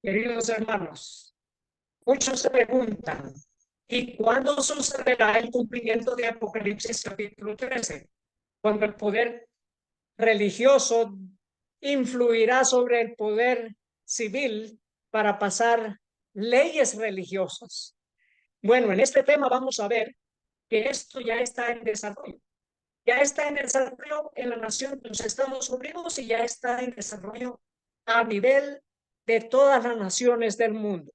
Queridos hermanos, muchos se preguntan, ¿y cuándo sucederá el cumplimiento de Apocalipsis capítulo 13? Cuando el poder religioso influirá sobre el poder civil para pasar leyes religiosas. Bueno, en este tema vamos a ver que esto ya está en desarrollo. Ya está en desarrollo en la nación de los Estados Unidos y ya está en desarrollo a nivel de todas las naciones del mundo.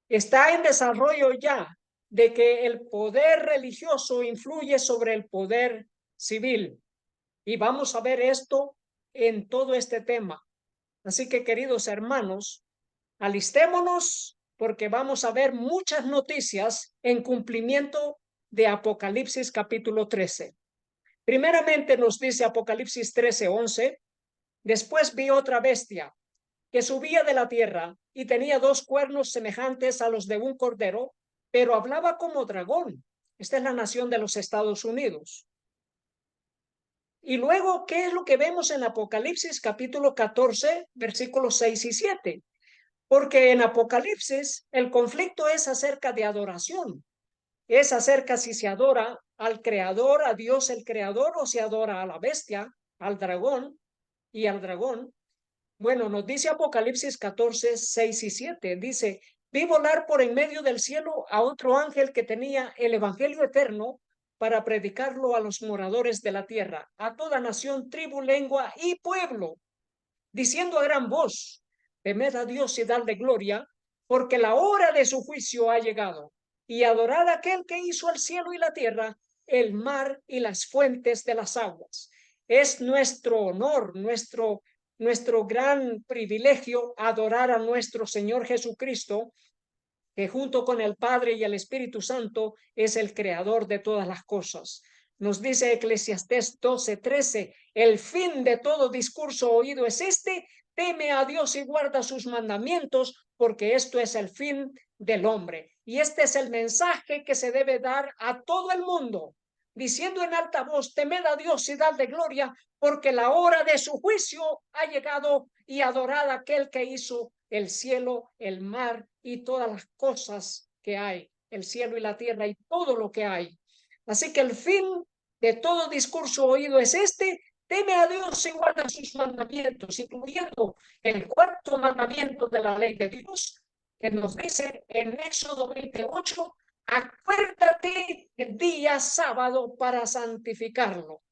Está en desarrollo ya de que el poder religioso influye sobre el poder civil. Y vamos a ver esto en todo este tema. Así que, queridos hermanos, alistémonos porque vamos a ver muchas noticias en cumplimiento de Apocalipsis capítulo 13. Primeramente nos dice Apocalipsis 13:11, después vi otra bestia que subía de la tierra y tenía dos cuernos semejantes a los de un cordero, pero hablaba como dragón. Esta es la nación de los Estados Unidos. Y luego, ¿qué es lo que vemos en Apocalipsis capítulo 14, versículos 6 y 7? Porque en Apocalipsis el conflicto es acerca de adoración. Es acerca si se adora al creador, a Dios el creador, o se adora a la bestia, al dragón y al dragón. Bueno, nos dice Apocalipsis 14, 6 y 7. Dice, vi volar por en medio del cielo a otro ángel que tenía el evangelio eterno para predicarlo a los moradores de la tierra, a toda nación, tribu, lengua y pueblo, diciendo a gran voz, temed a Dios y dadle gloria, porque la hora de su juicio ha llegado, y adorad a aquel que hizo el cielo y la tierra, el mar y las fuentes de las aguas. Es nuestro honor, nuestro gran privilegio adorar a nuestro Señor Jesucristo, que junto con el Padre y el Espíritu Santo es el creador de todas las cosas. Nos dice Eclesiastés 12:13, el fin de todo discurso oído es este, teme a Dios y guarda sus mandamientos, porque esto es el fin del hombre. Y este es el mensaje que se debe dar a todo el mundo, diciendo en alta voz, temed a Dios y dadle gloria, porque la hora de su juicio ha llegado, y adorad a aquel que hizo el cielo, el mar y todas las cosas que hay, el cielo y la tierra y todo lo que hay. Así que el fin de todo discurso oído es este, teme a Dios y guarda sus mandamientos, incluyendo el cuarto mandamiento de la ley de Dios, que nos dice en Éxodo 28, acuérdate el día sábado para santificarlo.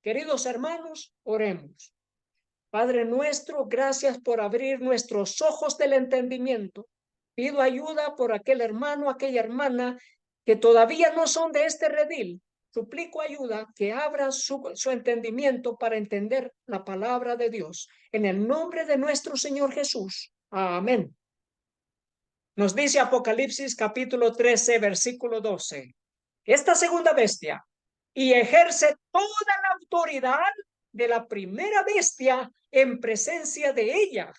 Queridos hermanos, oremos. Padre nuestro, gracias por abrir nuestros ojos del entendimiento. Pido ayuda por aquel hermano, aquella hermana que todavía no son de este redil. Suplico ayuda que abra su entendimiento para entender la palabra de Dios. En el nombre de nuestro Señor Jesús. Amén. Nos dice Apocalipsis capítulo 13, versículo 12. Esta segunda bestia y ejerce toda la autoridad de la primera bestia en presencia de ella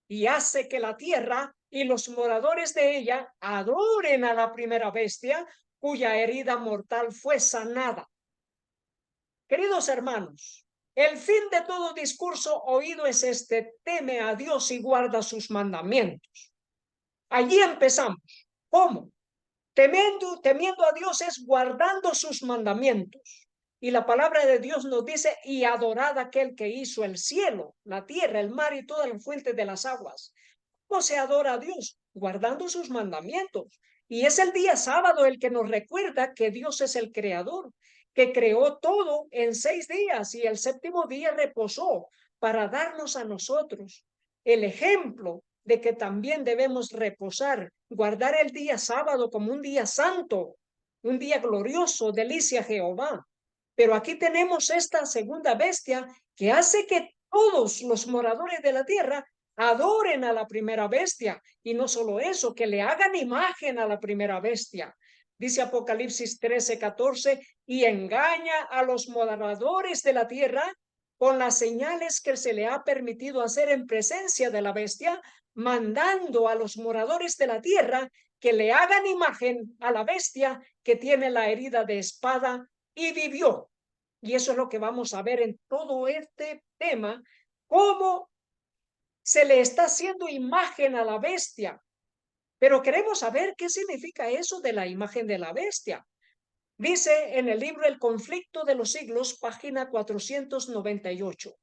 y hace que la tierra y los moradores de ella adoren a la primera bestia cuya herida mortal fue sanada. Queridos hermanos, el fin de todo discurso oído es este, teme a Dios y guarda sus mandamientos. Allí empezamos. ¿Cómo? Temiendo a Dios es guardando sus mandamientos. Y la palabra de Dios nos dice, y adorad a aquel que hizo el cielo, la tierra, el mar y todas las fuentes de las aguas. ¿Cómo se adora a Dios? Guardando sus mandamientos. Y es el día sábado el que nos recuerda que Dios es el creador, que creó todo en 6 días y el séptimo día reposó para darnos a nosotros el ejemplo de que también debemos reposar, guardar el día sábado como un día santo, un día glorioso, delicia Jehová. Pero aquí tenemos esta segunda bestia que hace que todos los moradores de la tierra adoren a la primera bestia, y no solo eso, que le hagan imagen a la primera bestia. Dice Apocalipsis 13:14, y engaña a los moradores de la tierra con las señales que se le ha permitido hacer en presencia de la bestia, mandando a los moradores de la tierra que le hagan imagen a la bestia que tiene la herida de espada y vivió. Y eso es lo que vamos a ver en todo este tema, cómo se le está haciendo imagen a la bestia. Pero queremos saber qué significa eso de la imagen de la bestia. Dice en el libro El conflicto de los siglos, página 498.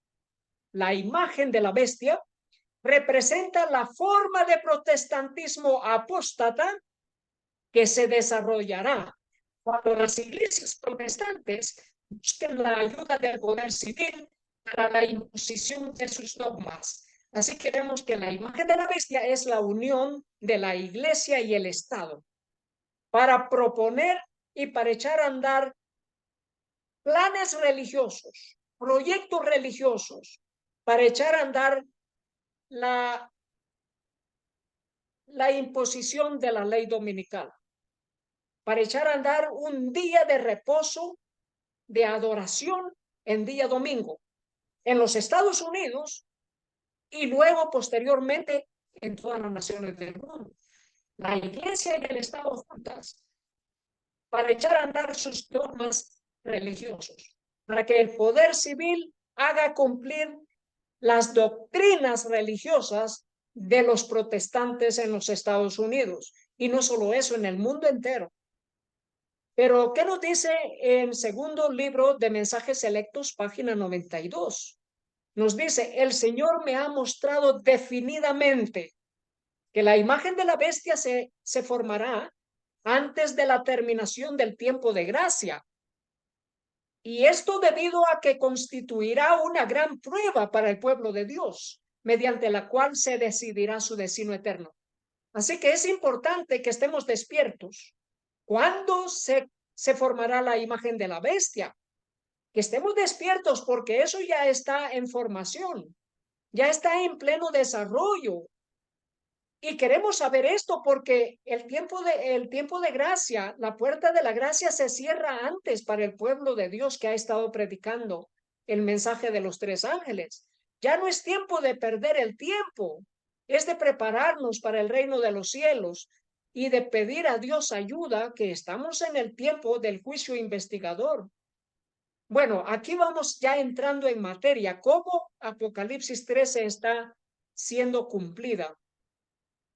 La imagen de la bestia representa la forma de protestantismo apóstata que se desarrollará cuando las iglesias protestantes busquen la ayuda del poder civil para la imposición de sus dogmas. Así que vemos que la imagen de la bestia es la unión de la iglesia y el Estado para proponer y para echar a andar planes religiosos, proyectos religiosos, para echar a andar la imposición de la ley dominical, para echar a andar un día de reposo, de adoración en día domingo en los Estados Unidos y luego posteriormente en todas las naciones del mundo. La iglesia y el Estado juntas para echar a andar sus dogmas religiosos, para que el poder civil haga cumplir las doctrinas religiosas de los protestantes en los Estados Unidos. Y no solo eso, en el mundo entero. Pero, ¿qué nos dice en segundo libro de Mensajes Selectos, página 92? Nos dice, el Señor me ha mostrado definidamente que la imagen de la bestia se formará antes de la terminación del tiempo de gracia. Y esto debido a que constituirá una gran prueba para el pueblo de Dios, mediante la cual se decidirá su destino eterno. Así que es importante que estemos despiertos. ¿Cuándo se formará la imagen de la bestia? Que estemos despiertos porque eso ya está en formación, ya está en pleno desarrollo. Y queremos saber esto porque el tiempo de gracia, la puerta de la gracia se cierra antes para el pueblo de Dios que ha estado predicando el mensaje de los tres ángeles. Ya no es tiempo de perder el tiempo, es de prepararnos para el reino de los cielos y de pedir a Dios ayuda, que estamos en el tiempo del juicio investigador. Bueno, aquí vamos ya entrando en materia, cómo Apocalipsis 13 está siendo cumplida.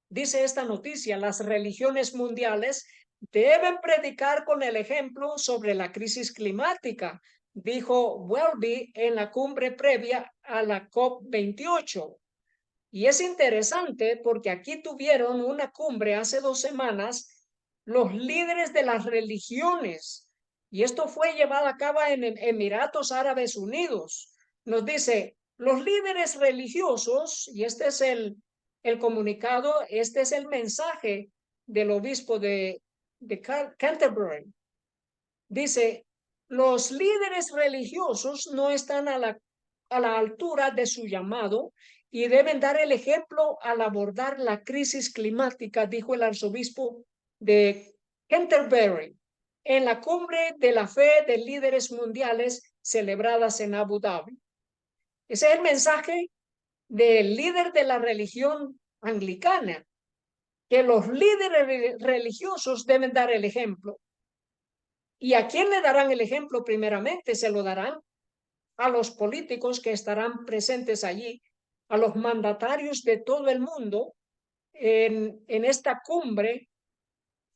Dice esta noticia, las religiones mundiales deben predicar con el ejemplo sobre la crisis climática, dijo Welby en la cumbre previa a la COP28. Y es interesante porque aquí tuvieron una cumbre hace 2 semanas los líderes de las religiones, y esto fue llevado a cabo en Emiratos Árabes Unidos. Nos dice, los líderes religiosos, y este es el comunicado, este es el mensaje del obispo de Canterbury. Dice, los líderes religiosos no están a la altura de su llamado y deben dar el ejemplo al abordar la crisis climática, dijo el arzobispo de Canterbury en la cumbre de la fe de líderes mundiales celebradas en Abu Dhabi. Ese es el mensaje del líder de la religión anglicana, que los líderes religiosos deben dar el ejemplo. ¿Y a quién le darán el ejemplo primeramente? Se lo darán a los políticos que estarán presentes allí, a los mandatarios de todo el mundo en esta cumbre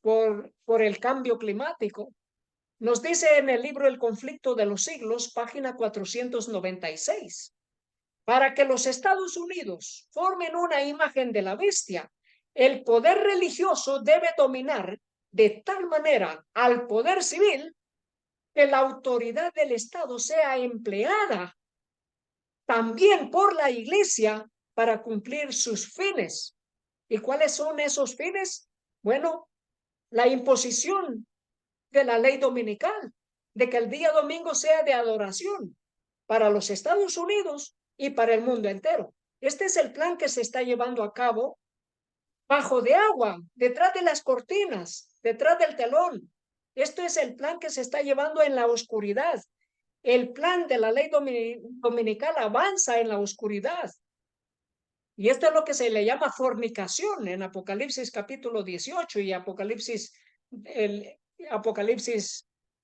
por el cambio climático. Nos dice en el libro El conflicto de los siglos, página 496, para que los Estados Unidos formen una imagen de la bestia, el poder religioso debe dominar de tal manera al poder civil que la autoridad del Estado sea empleada también por la iglesia para cumplir sus fines. ¿Y cuáles son esos fines? Bueno, la imposición de la ley dominical, de que el día domingo sea de adoración para los Estados Unidos y para el mundo entero. Este es el plan que se está llevando a cabo bajo de agua, detrás de las cortinas, detrás del telón. Esto es el plan que se está llevando en la oscuridad. El plan de la ley dominical avanza en la oscuridad. Y esto es lo que se le llama fornicación en Apocalipsis capítulo 18 y Apocalipsis,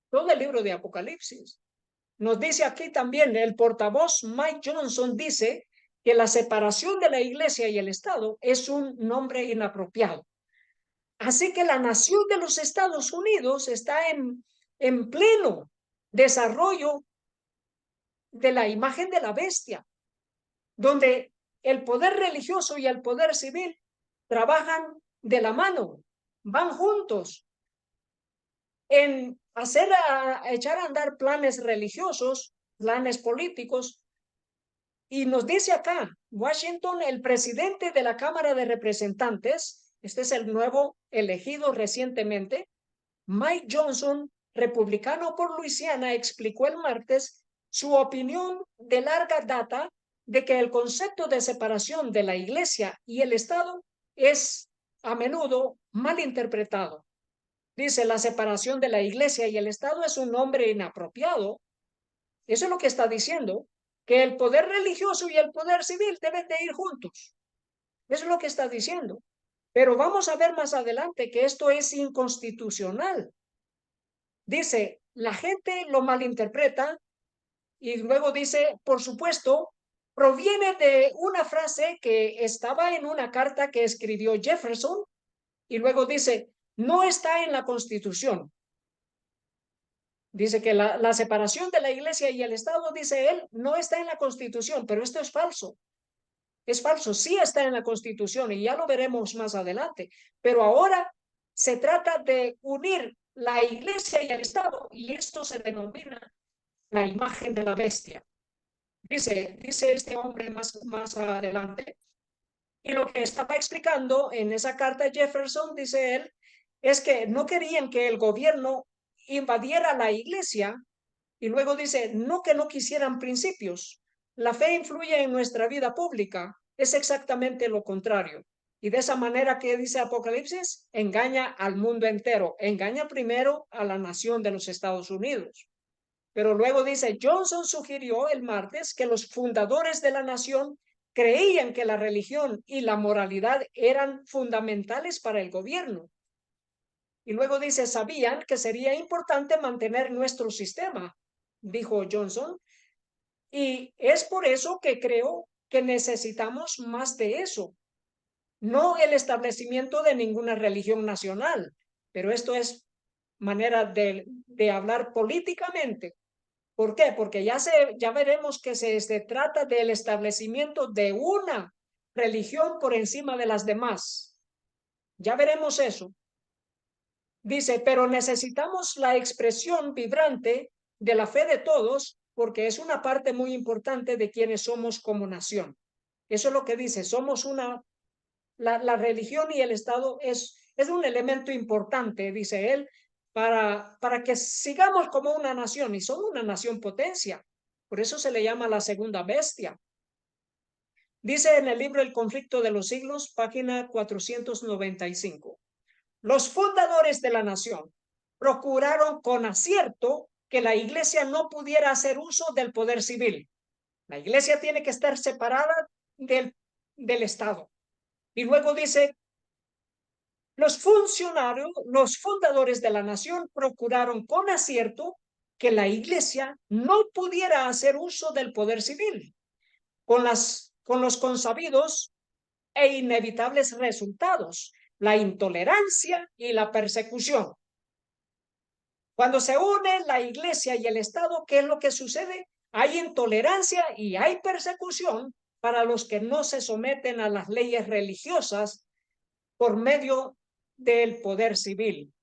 todo el libro de Apocalipsis. Nos dice aquí también el portavoz Mike Johnson, dice que la separación de la iglesia y el Estado es un nombre inapropiado. Así que la nación de los Estados Unidos está en pleno desarrollo de la imagen de la bestia, donde el poder religioso y el poder civil trabajan de la mano, van juntos en echar a andar planes religiosos, planes políticos. Y nos dice acá, Washington, el presidente de la Cámara de Representantes, este es el nuevo elegido recientemente, Mike Johnson, republicano por Luisiana, explicó el martes su opinión de larga data de que el concepto de separación de la iglesia y el Estado es a menudo mal interpretado. Dice, la separación de la iglesia y el Estado es un nombre inapropiado. Eso es lo que está diciendo, que el poder religioso y el poder civil deben de ir juntos. Eso es lo que está diciendo. Pero vamos a ver más adelante que esto es inconstitucional. Dice, la gente lo malinterpreta y luego dice, por supuesto, proviene de una frase que estaba en una carta que escribió Jefferson y luego dice, no está en la Constitución. Dice que la separación de la iglesia y el Estado, dice él, no está en la Constitución, pero esto es falso. Es falso, sí está en la Constitución y ya lo veremos más adelante. Pero ahora se trata de unir la iglesia y el Estado y esto se denomina la imagen de la bestia. Dice este hombre más adelante. Y lo que estaba explicando en esa carta Jefferson, dice él, es que no querían que el gobierno invadiera la iglesia y luego dice, no que no quisieran principios. La fe influye en nuestra vida pública. Es exactamente lo contrario. Y de esa manera que dice Apocalipsis, engaña al mundo entero. Engaña primero a la nación de los Estados Unidos. Pero luego dice, Johnson sugirió el martes que los fundadores de la nación creían que la religión y la moralidad eran fundamentales para el gobierno. Y luego dice, sabían que sería importante mantener nuestro sistema, dijo Johnson, y es por eso que creo que necesitamos más de eso, no el establecimiento de ninguna religión nacional, pero esto es manera de hablar políticamente. ¿Por qué? Porque ya veremos que se trata del establecimiento de una religión por encima de las demás. Ya veremos eso. Dice, pero necesitamos la expresión vibrante de la fe de todos porque es una parte muy importante de quienes somos como nación. Eso es lo que dice, somos la religión y el Estado es un elemento importante, dice él, para que sigamos como una nación y somos una nación potencia. Por eso se le llama la segunda bestia. Dice en el libro El conflicto de los siglos, página 495. Los fundadores de la nación procuraron con acierto que la iglesia no pudiera hacer uso del poder civil. La iglesia tiene que estar separada del Estado. Y luego dice, los fundadores de la nación procuraron con acierto que la iglesia no pudiera hacer uso del poder civil, con los consabidos e inevitables resultados, la intolerancia y la persecución. Cuando se une la iglesia y el Estado, ¿qué es lo que sucede? Hay intolerancia y hay persecución para los que no se someten a las leyes religiosas por medio del poder civil.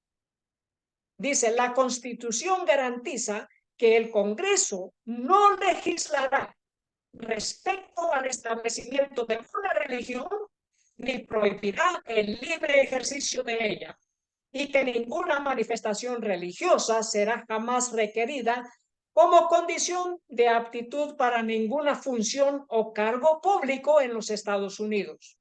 Dice, la Constitución garantiza que el Congreso no legislará respecto al establecimiento de una religión ni prohibirá el libre ejercicio de ella, y que ninguna manifestación religiosa será jamás requerida como condición de aptitud para ninguna función o cargo público en los Estados Unidos.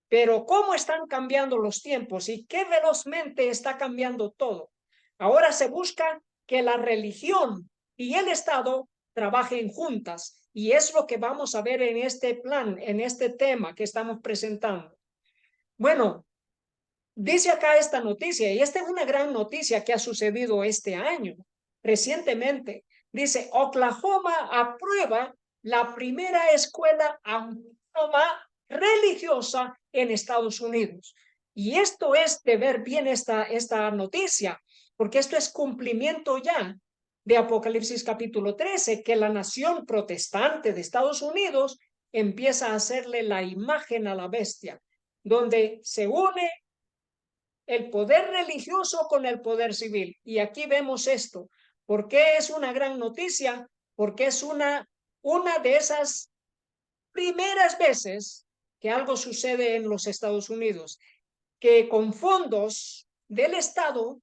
Pero cómo están cambiando los tiempos y qué velozmente está cambiando todo. Ahora se busca que la religión y el Estado trabajen juntas y es lo que vamos a ver en este plan, en este tema que estamos presentando. Bueno, dice acá esta noticia, y esta es una gran noticia que ha sucedido este año, recientemente. Dice, Oklahoma aprueba la primera escuela autónoma religiosa en Estados Unidos. Y esto es de ver bien esta noticia, porque esto es cumplimiento ya de Apocalipsis capítulo 13, que la nación protestante de Estados Unidos empieza a hacerle la imagen a la bestia, donde se une el poder religioso con el poder civil. Y aquí vemos esto. ¿Por qué es una gran noticia? Porque es una de esas primeras veces que algo sucede en los Estados Unidos, que con fondos del Estado,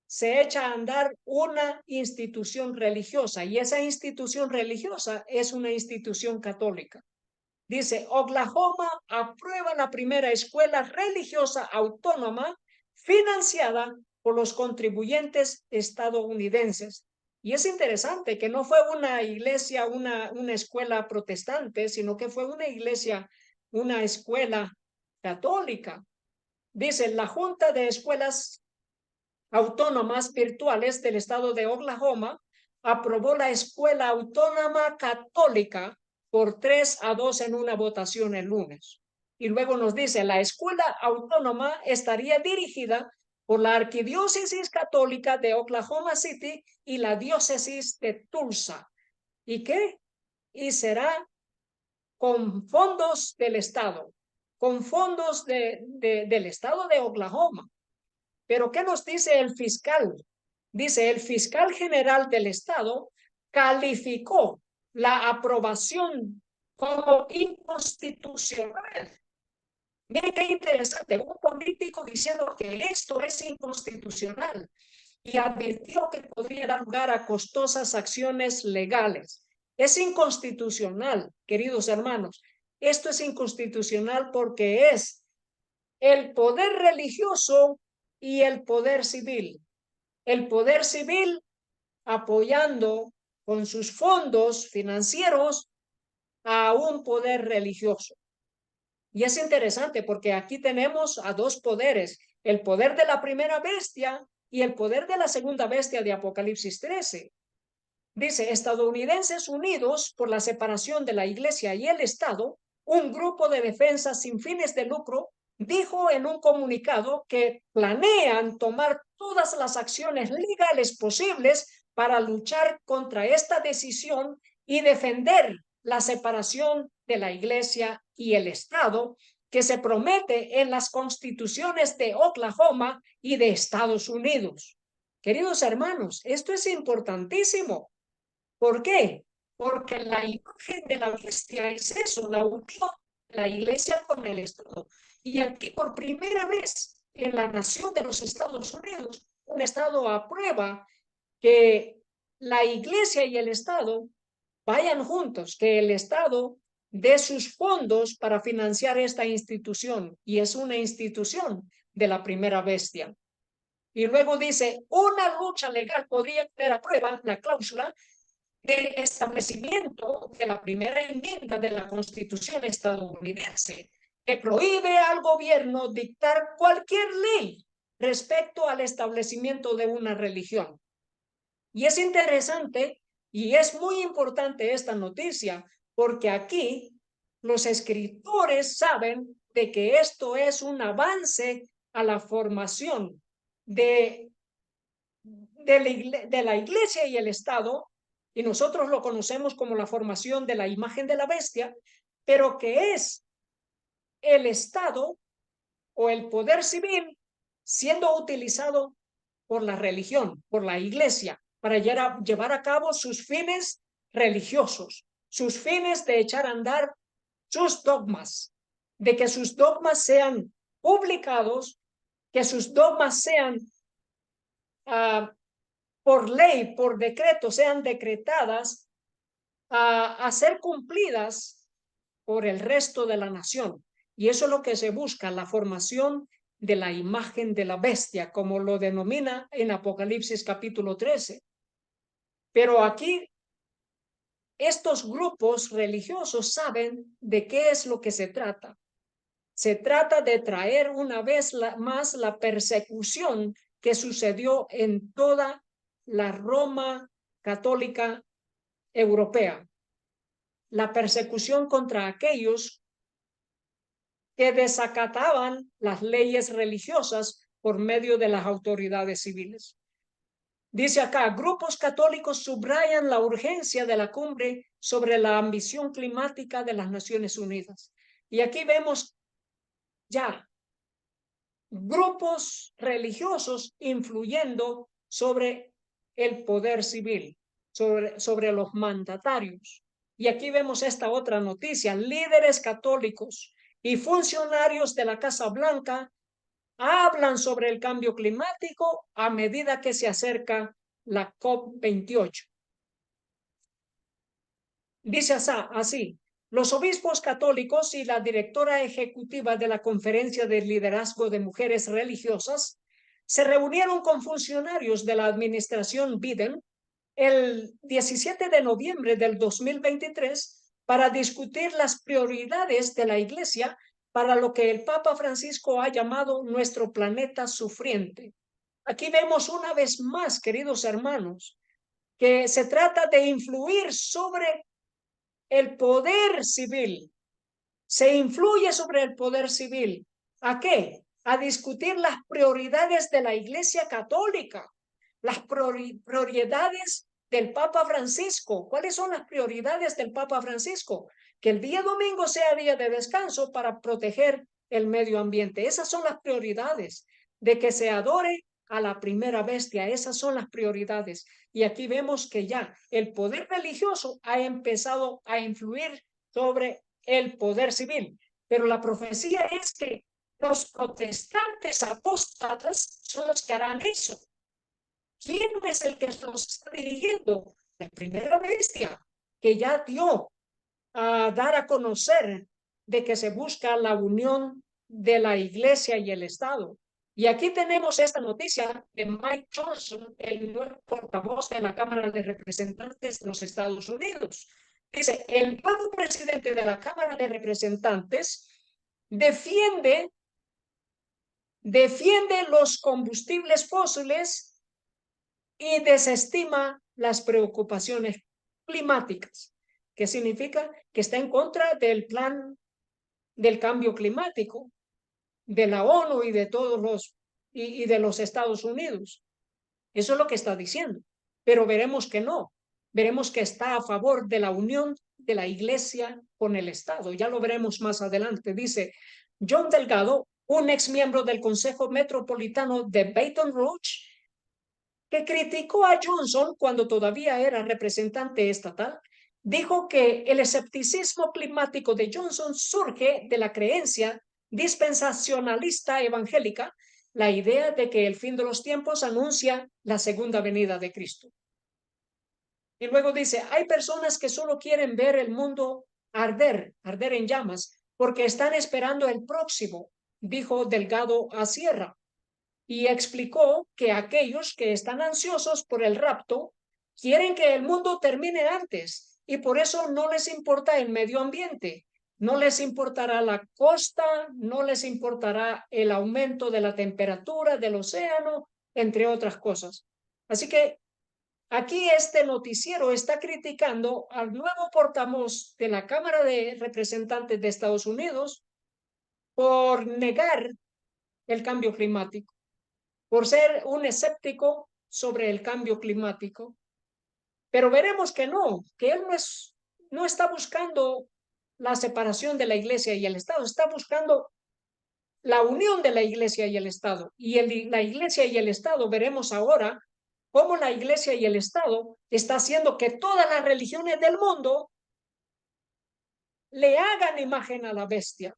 se echa a andar una institución religiosa, y esa institución religiosa es una institución católica. Dice, Oklahoma aprueba la primera escuela religiosa autónoma financiada por los contribuyentes estadounidenses. Y es interesante que no fue una iglesia, una escuela protestante, sino que fue una iglesia, una escuela católica. Dice, la Junta de Escuelas Autónomas Virtuales del estado de Oklahoma aprobó la escuela autónoma católica por 3-2 en una votación el lunes. Y luego nos dice, la escuela autónoma estaría dirigida por la Arquidiócesis Católica de Oklahoma City y la Diócesis de Tulsa. ¿Y qué? Y será con fondos del Estado, con fondos del Estado de Oklahoma. Pero ¿qué nos dice el fiscal? Dice, el fiscal general del Estado calificó la aprobación como inconstitucional. Miren qué interesante, un político diciendo que esto es inconstitucional y advirtió que podría dar lugar a costosas acciones legales. Es inconstitucional, queridos hermanos. Esto es inconstitucional porque es el poder religioso y el poder civil. El poder civil apoyando con sus fondos financieros a un poder religioso. Y es interesante porque aquí tenemos a dos poderes, el poder de la primera bestia y el poder de la segunda bestia de Apocalipsis 13. Dice, estadounidenses unidos por la separación de la iglesia y el Estado, un grupo de defensa sin fines de lucro dijo en un comunicado que planean tomar todas las acciones legales posibles para luchar contra esta decisión y defender la separación de la iglesia y el Estado que se promete en las constituciones de Oklahoma y de Estados Unidos. Queridos hermanos, esto es importantísimo. ¿Por qué? Porque la imagen de la bestia es eso, la unión de la iglesia con el Estado. Y aquí por primera vez en la nación de los Estados Unidos, un Estado aprueba que la iglesia y el Estado vayan juntos, que el Estado dé sus fondos para financiar esta institución, y es una institución de la primera bestia. Y luego dice, una lucha legal podría poner a prueba la cláusula de establecimiento de la primera enmienda de la Constitución estadounidense, que prohíbe al gobierno dictar cualquier ley respecto al establecimiento de una religión. Y es interesante y es muy importante esta noticia, porque aquí los escritores saben de que esto es un avance a la formación de la iglesia y el Estado, y nosotros lo conocemos como la formación de la imagen de la bestia, pero que es el Estado o el poder civil siendo utilizado por la religión, por la iglesia, para llevar a cabo sus fines religiosos, sus fines de echar a andar sus dogmas, de que sus dogmas sean publicados, que sus dogmas sean por ley, por decreto, sean decretadas a ser cumplidas por el resto de la nación. Y eso es lo que se busca, la formación de la imagen de la bestia, como lo denomina en Apocalipsis capítulo 13. Pero aquí estos grupos religiosos saben de qué es lo que se trata. Se trata de traer una vez más la persecución que sucedió en toda la Roma católica europea, la persecución contra aquellos que desacataban las leyes religiosas por medio de las autoridades civiles. Dice acá, grupos católicos subrayan la urgencia de la cumbre sobre la ambición climática de las Naciones Unidas. Y aquí vemos ya grupos religiosos influyendo sobre el poder civil, sobre los mandatarios. Y aquí vemos esta otra noticia, líderes católicos y funcionarios de la Casa Blanca hablan sobre el cambio climático a medida que se acerca la COP28. Dice así, los obispos católicos y la directora ejecutiva de la Conferencia de Liderazgo de Mujeres Religiosas se reunieron con funcionarios de la administración Biden el 17 de noviembre del 2023 para discutir las prioridades de la Iglesia para lo que el Papa Francisco ha llamado nuestro planeta sufriente. Aquí vemos una vez más, queridos hermanos, que se trata de influir sobre el poder civil. Se influye sobre el poder civil. ¿A qué? A discutir las prioridades de la Iglesia Católica, las prioridades del Papa Francisco. ¿Cuáles son las prioridades del Papa Francisco? Que el día domingo sea día de descanso para proteger el medio ambiente. Esas son las prioridades. De que se adore a la primera bestia. Esas son las prioridades. Y aquí vemos que ya el poder religioso ha empezado a influir sobre el poder civil. Pero la profecía es que los protestantes apóstatas son los que harán eso. ¿Quién es el que los está dirigiendo? La primera bestia, que ya dio a dar a conocer de que se busca la unión de la Iglesia y el Estado. Y aquí tenemos esta noticia de Mike Johnson, el nuevo portavoz de la Cámara de Representantes de los Estados Unidos. Dice, el nuevo presidente de la Cámara de Representantes defiende los combustibles fósiles y desestima las preocupaciones climáticas, que significa que está en contra del plan del cambio climático de la ONU y de todos y de los Estados Unidos. Eso es lo que está diciendo. Pero veremos que no. Veremos que está a favor de la unión de la Iglesia con el Estado. Ya lo veremos más adelante. Dice John Delgado, un ex miembro del Consejo Metropolitano de Baton Rouge, que criticó a Johnson cuando todavía era representante estatal, dijo que el escepticismo climático de Johnson surge de la creencia dispensacionalista evangélica, la idea de que el fin de los tiempos anuncia la segunda venida de Cristo. Y luego dice, hay personas que solo quieren ver el mundo arder en llamas, porque están esperando el próximo, dijo Delgado a Sierra. Y explicó que aquellos que están ansiosos por el rapto quieren que el mundo termine antes y por eso no les importa el medio ambiente, no les importará la costa, no les importará el aumento de la temperatura del océano, entre otras cosas. Así que aquí este noticiero está criticando al nuevo portavoz de la Cámara de Representantes de Estados Unidos por negar el cambio climático, por ser un escéptico sobre el cambio climático. Pero veremos que él no está buscando la separación de la Iglesia y el Estado, está buscando la unión de la Iglesia y el Estado. Y la Iglesia y el Estado, veremos ahora cómo la Iglesia y el Estado está haciendo que todas las religiones del mundo le hagan imagen a la bestia.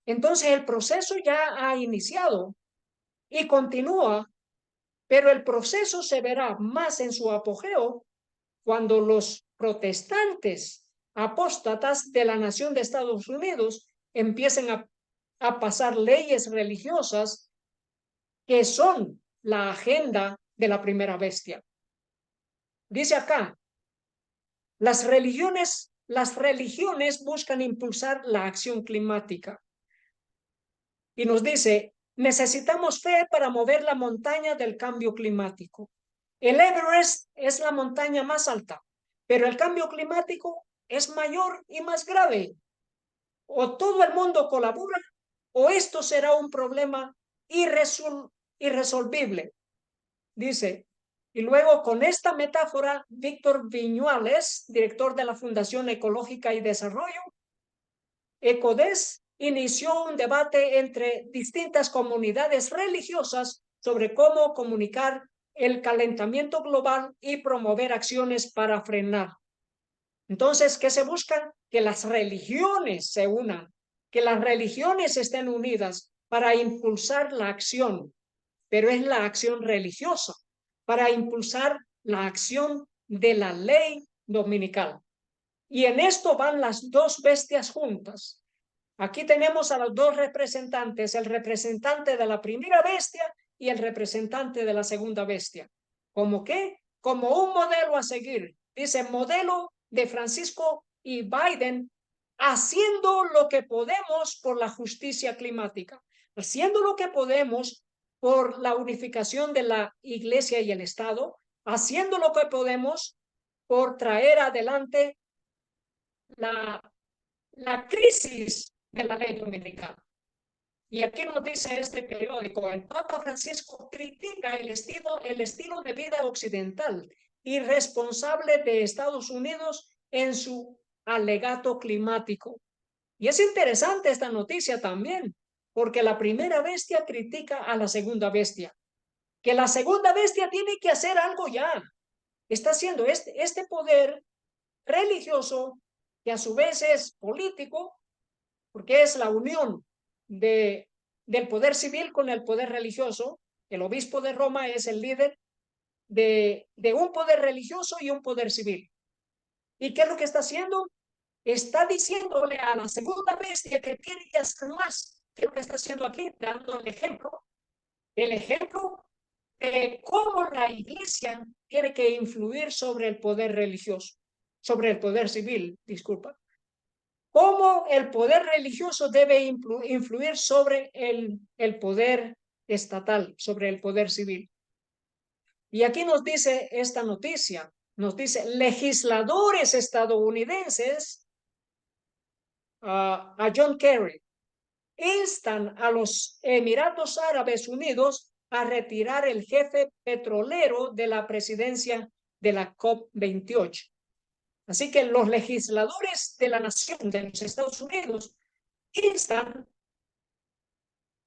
Entonces el proceso ya ha iniciado y continúa, pero el proceso se verá más en su apogeo cuando los protestantes apóstatas de la nación de Estados Unidos empiecen a pasar leyes religiosas que son la agenda de la primera bestia. Dice acá, las religiones buscan impulsar la acción climática. Y nos dice, necesitamos fe para mover la montaña del cambio climático. El Everest es la montaña más alta, pero el cambio climático es mayor y más grave. O todo el mundo colabora, o esto será un problema irresolvible. Dice, y luego con esta metáfora, Víctor Viñuales, director de la Fundación Ecológica y Desarrollo, ECODES, inició un debate entre distintas comunidades religiosas sobre cómo comunicar el calentamiento global y promover acciones para frenar. Entonces, ¿qué se busca? Que las religiones se unan, que las religiones estén unidas para impulsar la acción, pero es la acción religiosa, para impulsar la acción de la ley dominical. Y en esto van las dos bestias juntas. Aquí tenemos a los dos representantes, el representante de la primera bestia y el representante de la segunda bestia. ¿Cómo qué? Como un modelo a seguir. Dice, modelo de Francisco y Biden, haciendo lo que podemos por la justicia climática, haciendo lo que podemos por la unificación de la Iglesia y el Estado, haciendo lo que podemos por traer adelante la crisis de la ley dominicana. Y aquí nos dice este periódico, el Papa Francisco critica el estilo de vida occidental irresponsable de Estados Unidos en su alegato climático. Y es interesante esta noticia también, porque la primera bestia critica a la segunda bestia, que la segunda bestia tiene que hacer algo ya. Está haciendo este poder religioso, que a su vez es político, porque es la unión del poder civil con el poder religioso. El obispo de Roma es el líder de un poder religioso y un poder civil. ¿Y qué es lo que está haciendo? Está diciéndole a la segunda bestia que tiene que hacer más. ¿Qué es lo que está haciendo aquí? Dando el ejemplo de cómo la iglesia tiene que influir sobre el poder religioso, sobre el poder civil, disculpa. Cómo el poder religioso debe influir sobre el poder estatal, sobre el poder civil. Y aquí nos dice esta noticia, nos dice, legisladores estadounidenses, a John Kerry, instan a los Emiratos Árabes Unidos a retirar el jefe petrolero de la presidencia de la COP28. Así que los legisladores de la nación de los Estados Unidos instan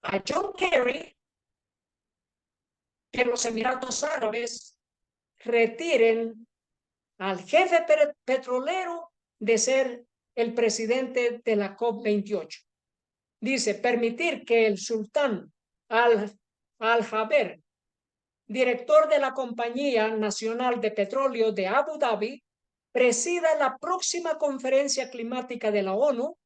a John Kerry que los Emiratos Árabes retiren al jefe petrolero de ser el presidente de la COP28. Dice, permitir que el sultán Al-Jaber, director de la Compañía Nacional de Petróleo de Abu Dhabi, presida la próxima conferencia climática de la ONU,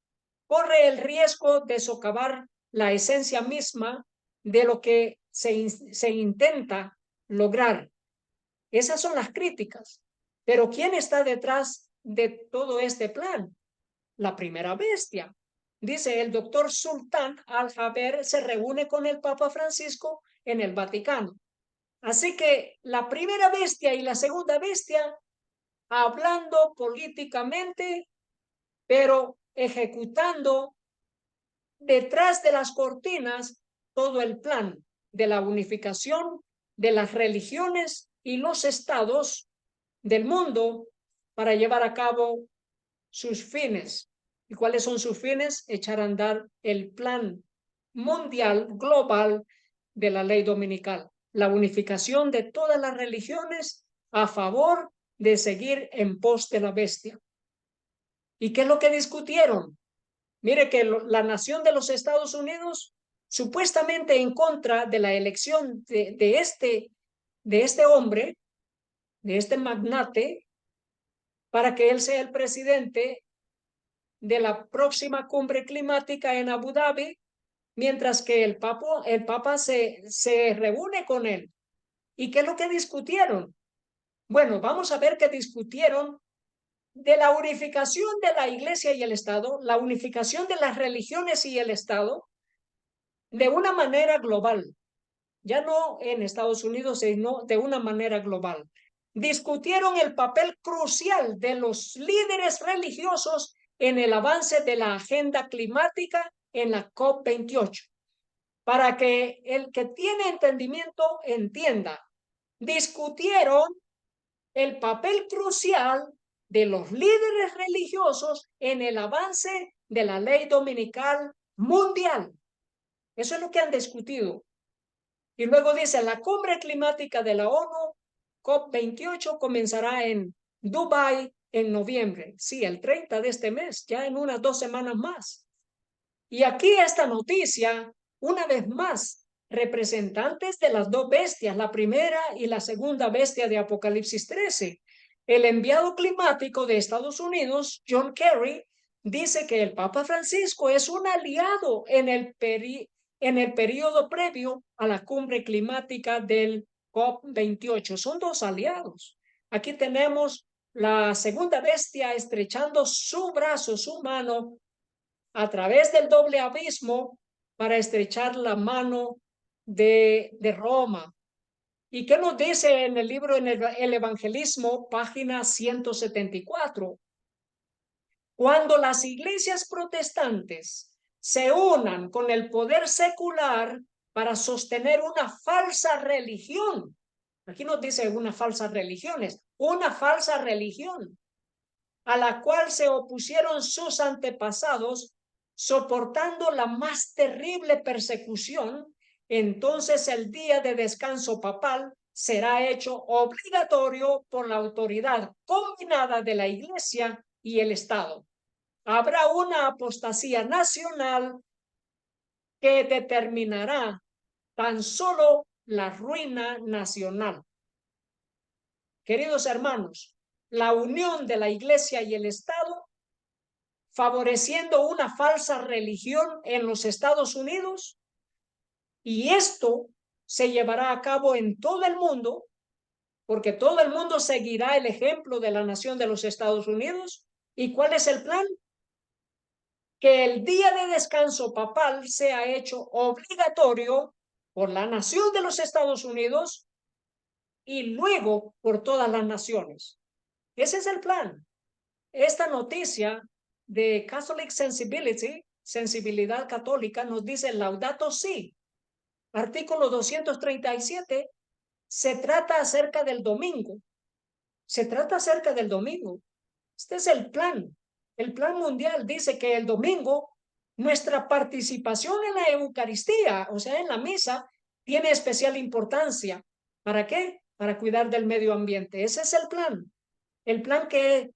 corre el riesgo de socavar la esencia misma de lo que se intenta lograr. Esas son las críticas. Pero ¿quién está detrás de todo este plan? La primera bestia. Dice, el doctor Sultán Al-Jaber se reúne con el Papa Francisco en el Vaticano. Así que la primera bestia y la segunda bestia hablando políticamente, pero ejecutando detrás de las cortinas todo el plan de la unificación de las religiones y los estados del mundo para llevar a cabo sus fines. ¿Y cuáles son sus fines? Echar a andar el plan mundial, global de la ley dominical. La unificación de todas las religiones a favor de seguir en pos de la bestia. ¿Y qué es lo que discutieron? Mire que la nación de los Estados Unidos, supuestamente en contra de la elección de este hombre, de este magnate, para que él sea el presidente de la próxima cumbre climática en Abu Dhabi, mientras que el Papa se reúne con él. ¿Y qué es lo que discutieron? Bueno, vamos a ver qué discutieron de la unificación de la Iglesia y el Estado, la unificación de las religiones y el Estado, de una manera global, ya no en Estados Unidos, sino de una manera global. discutieron el papel crucial de los líderes religiosos en el avance de la agenda climática en la COP28. Para que el que tiene entendimiento entienda, discutieron el papel crucial de los líderes religiosos en el avance de la ley dominical mundial. Eso es lo que han discutido. Y luego dice, la cumbre climática de la ONU, COP28, comenzará en Dubái en noviembre. Sí, el 30 de este mes, ya en unas 2 semanas más. Y aquí esta noticia, una vez más, representantes de las dos bestias, la primera y la segunda bestia de Apocalipsis 13. El enviado climático de Estados Unidos, John Kerry, dice que el Papa Francisco es un aliado en el periodo previo a la cumbre climática del COP28. Son dos aliados. Aquí tenemos la segunda bestia estrechando su brazo, su mano, a través del doble abismo para estrechar la mano de Roma. ¿Y qué nos dice en el libro en el Evangelismo, página 174? Cuando las iglesias protestantes se unan con el poder secular para sostener una falsa religión, aquí nos dice una falsa religión, a la cual se opusieron sus antepasados, soportando la más terrible persecución, entonces el día de descanso papal será hecho obligatorio por la autoridad combinada de la Iglesia y el Estado. Habrá una apostasía nacional que determinará tan solo la ruina nacional. Queridos hermanos, la unión de la Iglesia y el Estado, favoreciendo una falsa religión en los Estados Unidos, y esto se llevará a cabo en todo el mundo, porque todo el mundo seguirá el ejemplo de la nación de los Estados Unidos. ¿Y cuál es el plan? Que el día de descanso papal sea hecho obligatorio por la nación de los Estados Unidos y luego por todas las naciones. Ese es el plan. Esta noticia de Catholic Sensibility, sensibilidad católica, nos dice Laudato Si, artículo 237, se trata acerca del domingo. Se trata acerca del domingo. Este es el plan. El plan mundial dice que el domingo nuestra participación en la Eucaristía, o sea, en la misa, tiene especial importancia. ¿Para qué? Para cuidar del medio ambiente. Ese es el plan. El plan que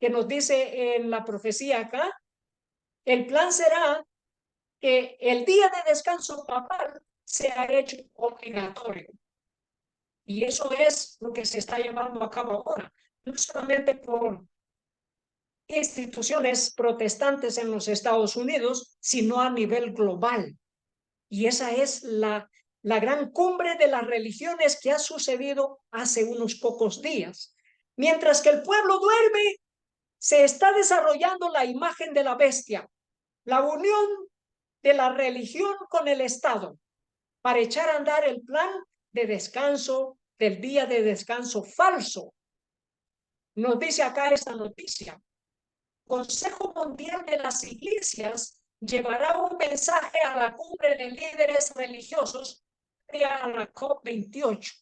nos dice en la profecía acá. El plan será que el día de descanso papal sea hecho obligatorio. Y eso es lo que se está llevando a cabo ahora, no solamente por instituciones protestantes en los Estados Unidos, sino a nivel global. Y esa es la gran cumbre de las religiones que ha sucedido hace unos pocos días. Mientras que el pueblo duerme, se está desarrollando la imagen de la bestia, la unión de la religión con el Estado, para echar a andar el plan de descanso, del día de descanso falso. Nos dice acá esta noticia. Consejo Mundial de las Iglesias llevará un mensaje a la cumbre de líderes religiosos a la COP28.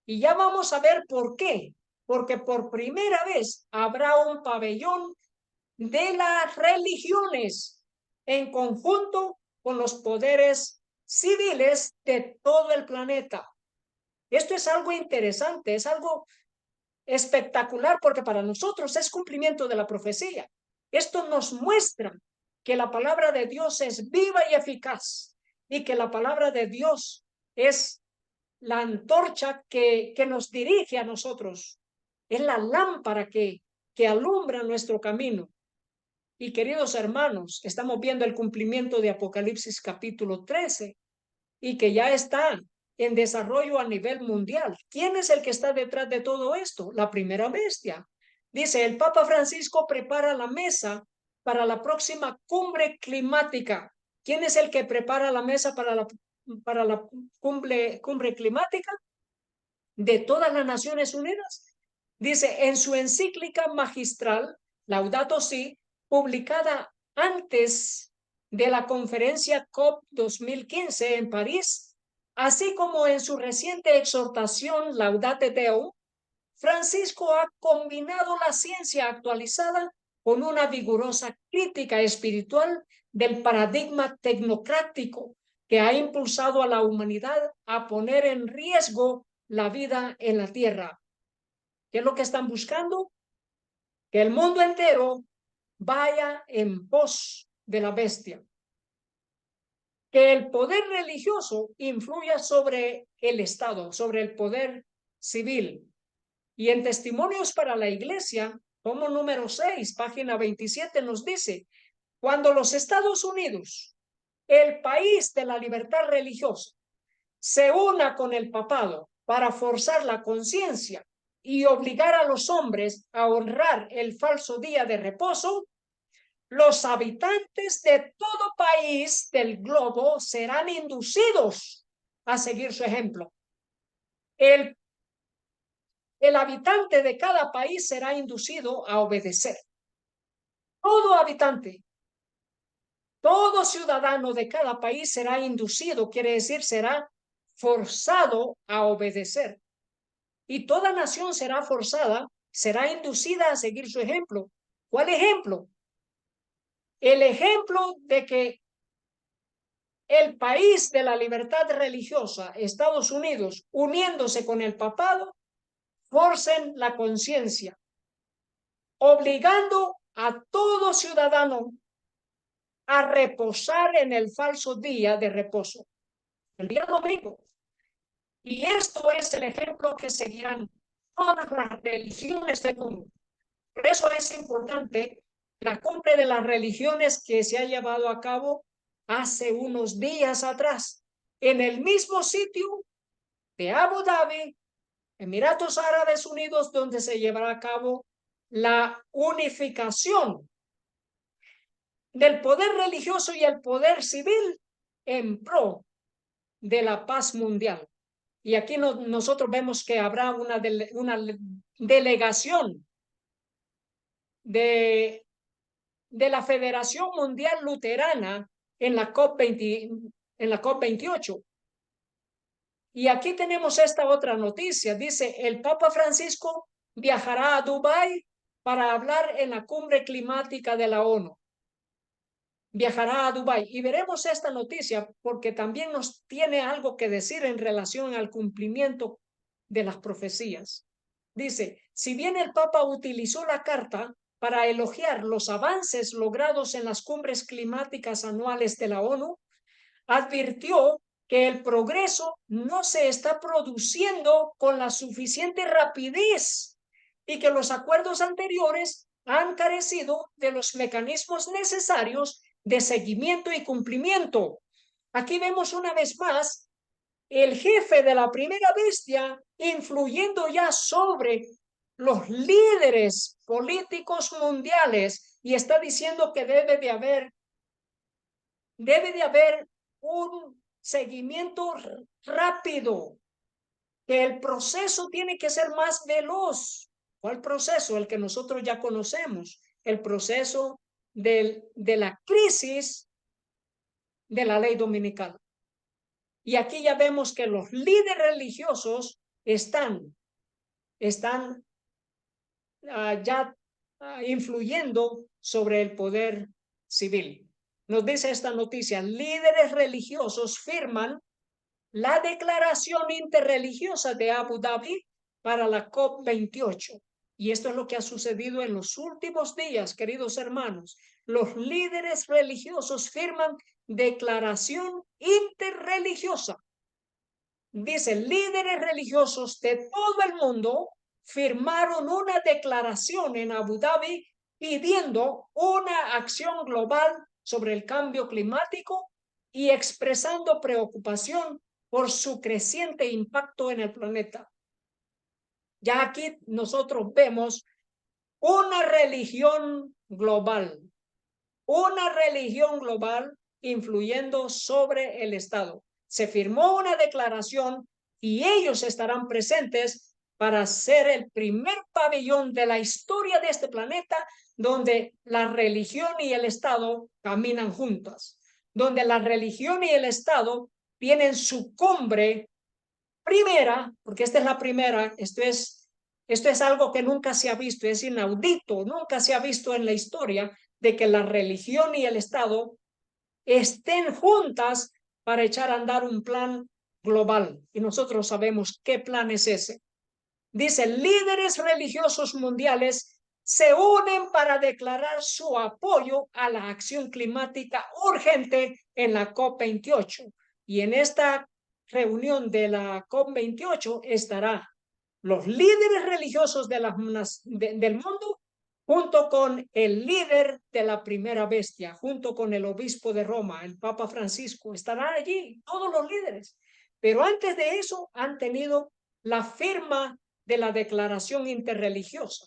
Y ya vamos a ver por qué. Porque por primera vez habrá un pabellón de las religiones en conjunto con los poderes civiles de todo el planeta. Esto es algo interesante, es algo espectacular, porque para nosotros es cumplimiento de la profecía. Esto nos muestra que la palabra de Dios es viva y eficaz, y que la palabra de Dios es la antorcha que nos dirige a nosotros, es la lámpara que alumbra nuestro camino. Y queridos hermanos, estamos viendo el cumplimiento de Apocalipsis capítulo 13 y que ya está en desarrollo a nivel mundial. ¿Quién es el que está detrás de todo esto? La primera bestia. Dice, el Papa Francisco prepara la mesa para la próxima cumbre climática. ¿Quién es el que prepara la mesa para la cumbre climática? de todas las Naciones Unidas. Dice, en su encíclica magistral, Laudato Si, publicada antes de la conferencia COP 2015 en París, así como en su reciente exhortación Laudate Deum, Francisco ha combinado la ciencia actualizada con una vigorosa crítica espiritual del paradigma tecnocrático que ha impulsado a la humanidad a poner en riesgo la vida en la tierra. ¿Qué es lo que están buscando? Que el mundo entero vaya en pos de la bestia. Que el poder religioso influya sobre el Estado, sobre el poder civil. Y en Testimonios para la Iglesia, tomo número 6, página 27, nos dice, cuando los Estados Unidos, el país de la libertad religiosa, se una con el papado para forzar la conciencia y obligar a los hombres a honrar el falso día de reposo, los habitantes de todo país del globo serán inducidos a seguir su ejemplo. El habitante de cada país será inducido a obedecer. Todo habitante, todo ciudadano de cada país será inducido, quiere decir, será forzado a obedecer. Y toda nación será forzada, será inducida a seguir su ejemplo. ¿Cuál ejemplo? El ejemplo de que el país de la libertad religiosa, Estados Unidos, uniéndose con el papado, forcen la conciencia, obligando a todo ciudadano a reposar en el falso día de reposo, el día domingo. Y esto es el ejemplo que seguirán todas las religiones del mundo. Por eso es importante la cumbre de las religiones que se ha llevado a cabo hace unos días atrás, en el mismo sitio de Abu Dhabi, Emiratos Árabes Unidos, donde se llevará a cabo la unificación del poder religioso y el poder civil en pro de la paz mundial. Y aquí nosotros vemos que habrá una delegación de la Federación Mundial Luterana en la COP28. Y aquí tenemos esta otra noticia. Dice, el Papa Francisco viajará a Dubái para hablar en la cumbre climática de la ONU. Viajará a Dubái y veremos esta noticia porque también nos tiene algo que decir en relación al cumplimiento de las profecías. Dice, si bien el Papa utilizó la carta para elogiar los avances logrados en las cumbres climáticas anuales de la ONU, advirtió que el progreso no se está produciendo con la suficiente rapidez y que los acuerdos anteriores han carecido de los mecanismos necesarios de seguimiento y cumplimiento. Aquí vemos una vez más el jefe de la primera bestia influyendo ya sobre los líderes políticos mundiales y está diciendo que debe de haber un seguimiento rápido, que el proceso tiene que ser más veloz. ¿Cuál proceso? El que nosotros ya conocemos, el proceso de la crisis de la ley dominical. Y aquí ya vemos que los líderes religiosos están ya influyendo sobre el poder civil. Nos dice esta noticia, líderes religiosos firman la declaración interreligiosa de Abu Dhabi para la COP28. Y esto es lo que ha sucedido en los últimos días, queridos hermanos. Los líderes religiosos firman declaración interreligiosa. Dicen, líderes religiosos de todo el mundo firmaron una declaración en Abu Dhabi pidiendo una acción global sobre el cambio climático y expresando preocupación por su creciente impacto en el planeta. Ya aquí nosotros vemos una religión global influyendo sobre el Estado. Se firmó una declaración y ellos estarán presentes para ser el primer pabellón de la historia de este planeta donde la religión y el Estado caminan juntas, donde la religión y el Estado tienen su cumbre primera, porque esta es la primera, esto es algo que nunca se ha visto, es inaudito, nunca se ha visto en la historia de que la religión y el Estado estén juntas para echar a andar un plan global. Y nosotros sabemos qué plan es ese. Dice, líderes religiosos mundiales se unen para declarar su apoyo a la acción climática urgente en la COP28. Y en esta reunión de la COP28 estará los líderes religiosos del mundo, junto con el líder de la primera bestia, junto con el obispo de Roma, el Papa Francisco, estarán allí todos los líderes. Pero antes de eso han tenido la firma de la declaración interreligiosa.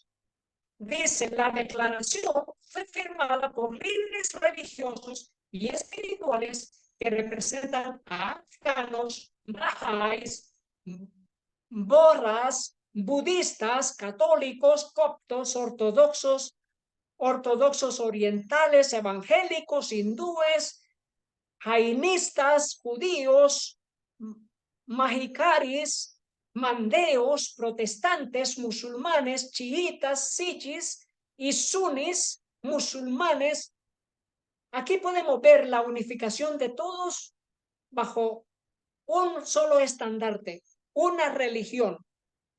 Dice, la declaración fue firmada por líderes religiosos y espirituales que representan a afganos, bahá'ís, borras, budistas, católicos, coptos, ortodoxos orientales, evangélicos, hindúes, jainistas, judíos, majicaris, mandeos, protestantes, musulmanes, chiitas, sikhis y sunis, musulmanes. Aquí podemos ver la unificación de todos bajo un solo estandarte, una religión.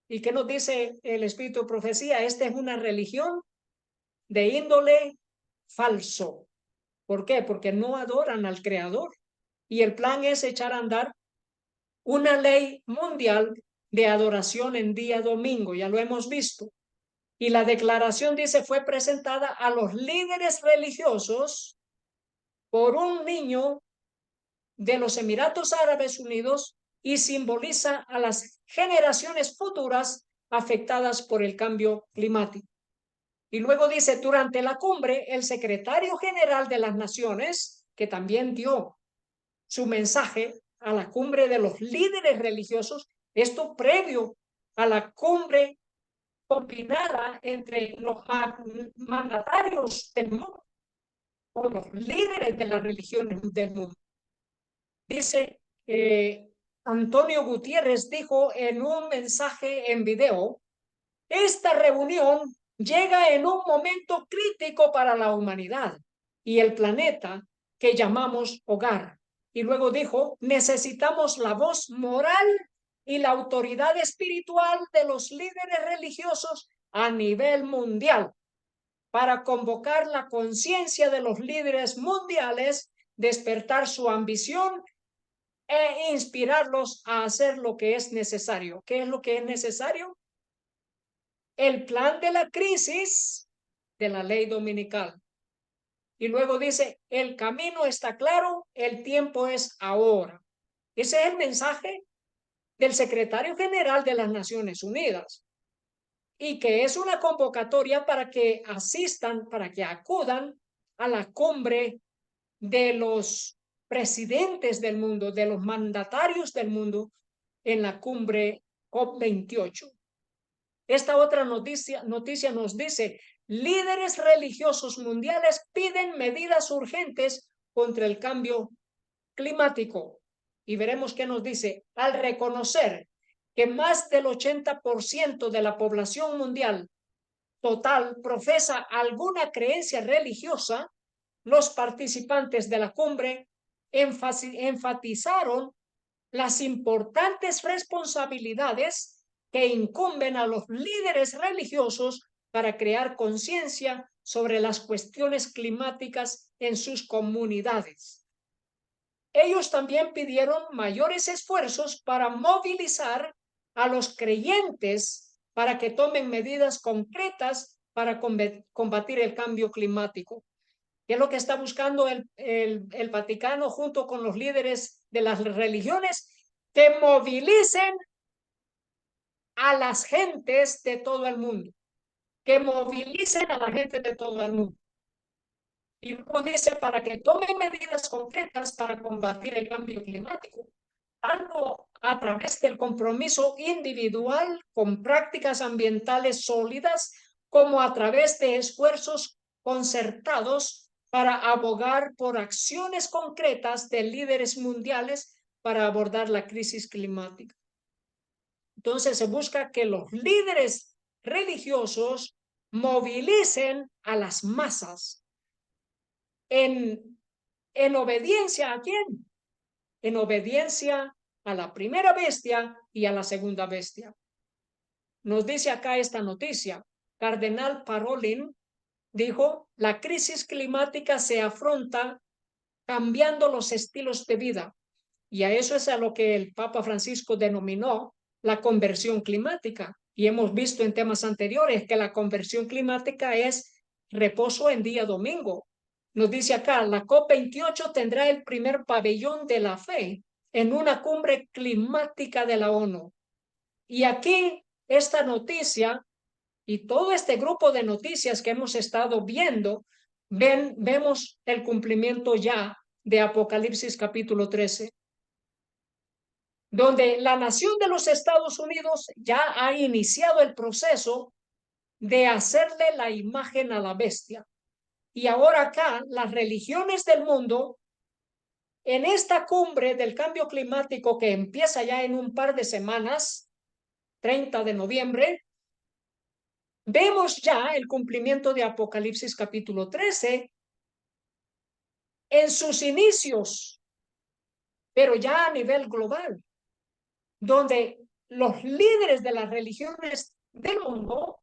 ¿Y qué nos dice el Espíritu de Profecía? Esta es una religión de índole falso. ¿Por qué? Porque no adoran al Creador. Y el plan es echar a andar una ley mundial de adoración en día domingo, ya lo hemos visto. Y la declaración dice fue presentada a los líderes religiosos por un niño de los Emiratos Árabes Unidos y simboliza a las generaciones futuras afectadas por el cambio climático. Y luego dice, durante la cumbre, el secretario general de las Naciones, que también dio su mensaje a la cumbre de los líderes religiosos, esto previo a la cumbre combinada entre los mandatarios del mundo o los líderes de las religiones del mundo. Dice, Antonio Gutiérrez dijo en un mensaje en video, esta reunión llega en un momento crítico para la humanidad y el planeta que llamamos hogar. Y luego dijo, necesitamos la voz moral y la autoridad espiritual de los líderes religiosos a nivel mundial para convocar la conciencia de los líderes mundiales, despertar su ambición e inspirarlos a hacer lo que es necesario. ¿Qué es lo que es necesario? El plan de la crisis de la ley dominical. Y luego dice, el camino está claro, el tiempo es ahora. Ese es el mensaje del secretario general de las Naciones Unidas y que es una convocatoria para que asistan, para que acudan a la cumbre de los presidentes del mundo, de los mandatarios del mundo en la cumbre COP28. Esta otra noticia nos dice, líderes religiosos mundiales piden medidas urgentes contra el cambio climático. Y veremos qué nos dice. Al reconocer que más del 80% de la población mundial total profesa alguna creencia religiosa, los participantes de la cumbre enfatizaron las importantes responsabilidades que incumben a los líderes religiosos para crear conciencia sobre las cuestiones climáticas en sus comunidades. Ellos también pidieron mayores esfuerzos para movilizar a los creyentes para que tomen medidas concretas para combatir el cambio climático. ¿Qué es lo que está buscando el Vaticano junto con los líderes de las religiones? Que movilicen a las gentes de todo el mundo, que movilicen a la gente de todo el mundo. Y luego dice, para que tomen medidas concretas para combatir el cambio climático, tanto a través del compromiso individual con prácticas ambientales sólidas, como a través de esfuerzos concertados para abogar por acciones concretas de líderes mundiales para abordar la crisis climática. Entonces se busca que los líderes religiosos movilicen a las masas en obediencia ¿a quién? En obediencia a la primera bestia y a la segunda bestia. Nos dice acá esta noticia. Cardenal Parolin dijo, la crisis climática se afronta cambiando los estilos de vida. Y a eso es a lo que el Papa Francisco denominó la conversión climática. Y hemos visto en temas anteriores que la conversión climática es reposo en día domingo. Nos dice acá, la COP28 tendrá el primer pabellón de la fe en una cumbre climática de la ONU. Y aquí esta noticia y todo este grupo de noticias que hemos estado viendo, vemos el cumplimiento ya de Apocalipsis capítulo 13, donde la nación de los Estados Unidos ya ha iniciado el proceso de hacerle la imagen a la bestia. Y ahora acá las religiones del mundo, en esta cumbre del cambio climático que empieza ya en un par de semanas, 30 de noviembre, vemos ya el cumplimiento de Apocalipsis capítulo 13 en sus inicios, pero ya a nivel global, donde los líderes de las religiones del mundo,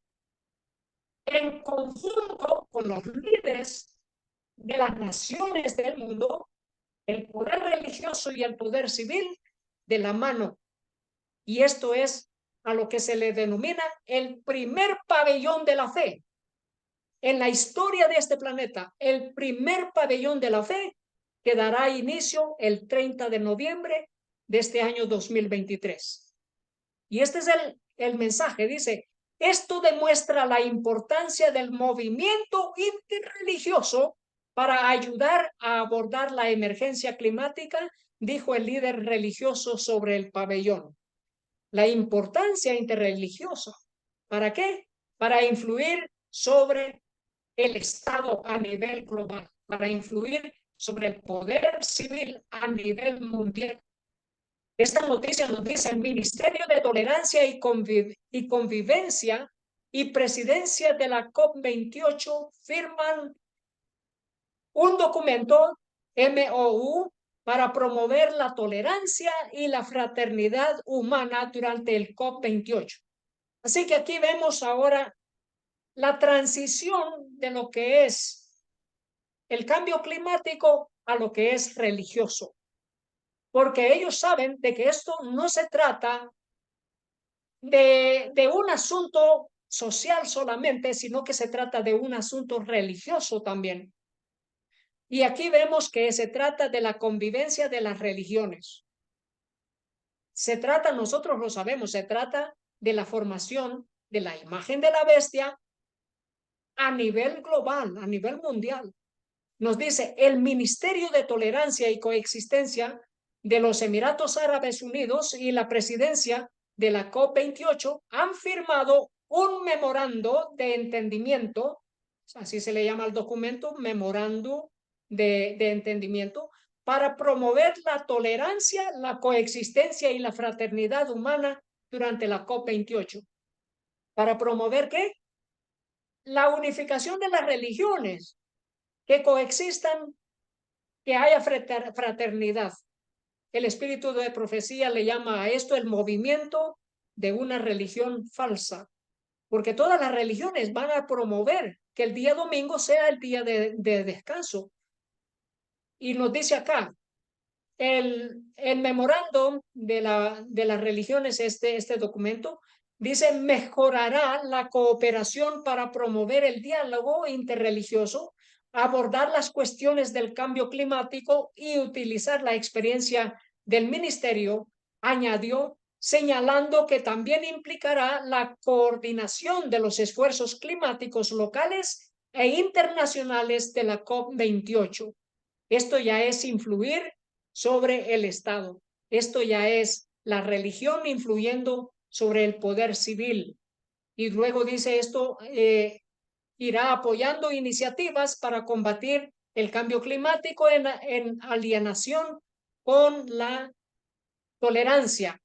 en conjunto con los líderes de las naciones del mundo, el poder religioso y el poder civil de la mano. Y esto es a lo que se le denomina el primer pabellón de la fe. En la historia de este planeta, el primer pabellón de la fe que dará inicio el 30 de noviembre de este año 2023. Y este es el mensaje, dice, esto demuestra la importancia del movimiento interreligioso para ayudar a abordar la emergencia climática, dijo el líder religioso sobre el pabellón. La importancia interreligiosa. ¿Para qué? Para influir sobre el Estado a nivel global, para influir sobre el poder civil a nivel mundial. Esta noticia nos dice el Ministerio de Tolerancia y Convivencia y Presidencia de la COP28 firman un documento MOU para promover la tolerancia y la fraternidad humana durante el COP28. Así que aquí vemos ahora la transición de lo que es el cambio climático a lo que es religioso, porque ellos saben de que esto no se trata de un asunto social solamente, sino que se trata de un asunto religioso también. Y aquí vemos que se trata de la convivencia de las religiones. Se trata, nosotros lo sabemos, se trata de la formación de la imagen de la bestia a nivel global, a nivel mundial. Nos dice, el Ministerio de Tolerancia y Coexistencia de los Emiratos Árabes Unidos y la presidencia de la COP28 han firmado un memorando de entendimiento, así se le llama al documento, memorando de entendimiento, para promover la tolerancia, la coexistencia y la fraternidad humana durante la COP28. ¿Para promover qué? La unificación de las religiones, que coexistan, que haya fraternidad. El espíritu de profecía le llama a esto el movimiento de una religión falsa, porque todas las religiones van a promover que el día domingo sea el día de descanso. Y nos dice acá, el memorándum de las religiones, este documento, dice, mejorará la cooperación para promover el diálogo interreligioso, abordar las cuestiones del cambio climático y utilizar la experiencia del ministerio, añadió, señalando que también implicará la coordinación de los esfuerzos climáticos locales e internacionales de la COP28. Esto ya es influir sobre el Estado. Esto ya es la religión influyendo sobre el poder civil. Y luego dice esto, irá apoyando iniciativas para combatir el cambio climático en alienación con la tolerancia.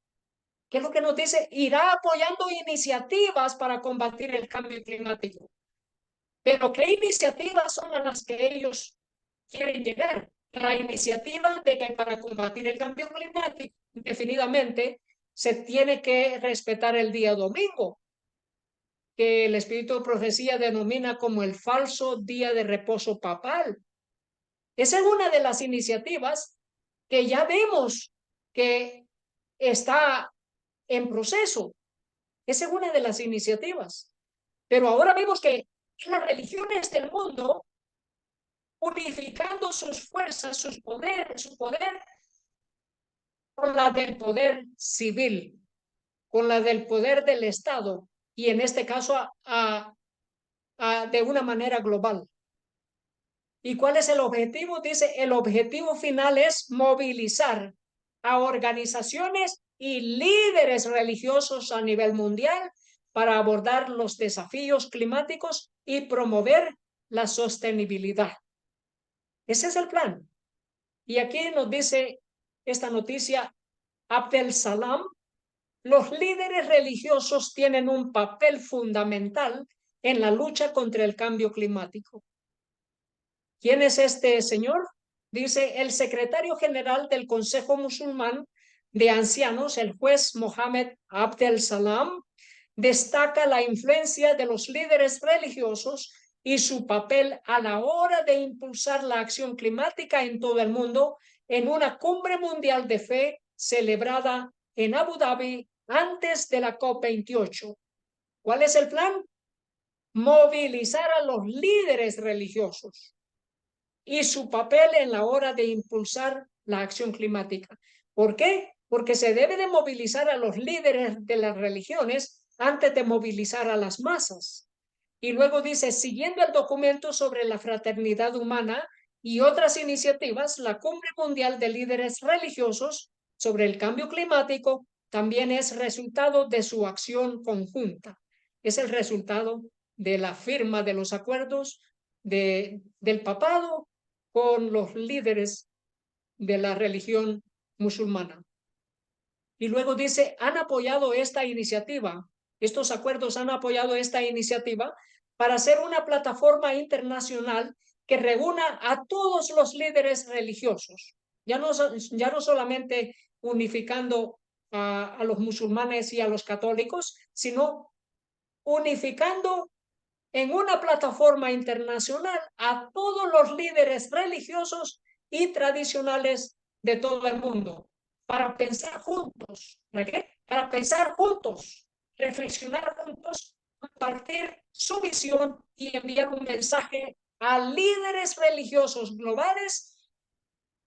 ¿Qué es lo que nos dice? Irá apoyando iniciativas para combatir el cambio climático. Pero ¿qué iniciativas son a las que ellos quieren llegar? La iniciativa de que para combatir el cambio climático, definidamente, se tiene que respetar el día domingo, que el Espíritu de Profecía denomina como el falso día de reposo papal. Esa es una de las iniciativas que ya vemos que está en proceso. Esa es una de las iniciativas. Pero ahora vemos que las religiones del mundo, unificando sus fuerzas, su poder con la del poder civil, con la del poder del Estado, y en este caso de una manera global. ¿Y cuál es el objetivo? Dice, el objetivo final es movilizar a organizaciones y líderes religiosos a nivel mundial para abordar los desafíos climáticos y promover la sostenibilidad. Ese es el plan. Y aquí nos dice esta noticia, Abdel Salam, los líderes religiosos tienen un papel fundamental en la lucha contra el cambio climático. ¿Quién es este señor? Dice el secretario general del Consejo Musulmán de Ancianos, el juez Mohammed Abdel Salam, destaca la influencia de los líderes religiosos y su papel a la hora de impulsar la acción climática en todo el mundo en una cumbre mundial de fe celebrada en Abu Dhabi antes de la COP28. ¿Cuál es el plan? Movilizar a los líderes religiosos y su papel en la hora de impulsar la acción climática. ¿Por qué? Porque se debe de movilizar a los líderes de las religiones antes de movilizar a las masas. Y luego dice, siguiendo el documento sobre la fraternidad humana y otras iniciativas, la Cumbre Mundial de Líderes Religiosos sobre el Cambio Climático también es resultado de su acción conjunta. Es el resultado de la firma de los acuerdos del papado con los líderes de la religión musulmana. Y luego dice, han apoyado esta iniciativa, estos acuerdos han apoyado esta iniciativa para hacer una plataforma internacional que reúna a todos los líderes religiosos, ya no solamente unificando a los musulmanes y a los católicos, sino unificando en una plataforma internacional a todos los líderes religiosos y tradicionales de todo el mundo para pensar juntos. ¿Para qué? Para pensar juntos, reflexionar juntos, compartir su visión y enviar un mensaje a líderes religiosos globales,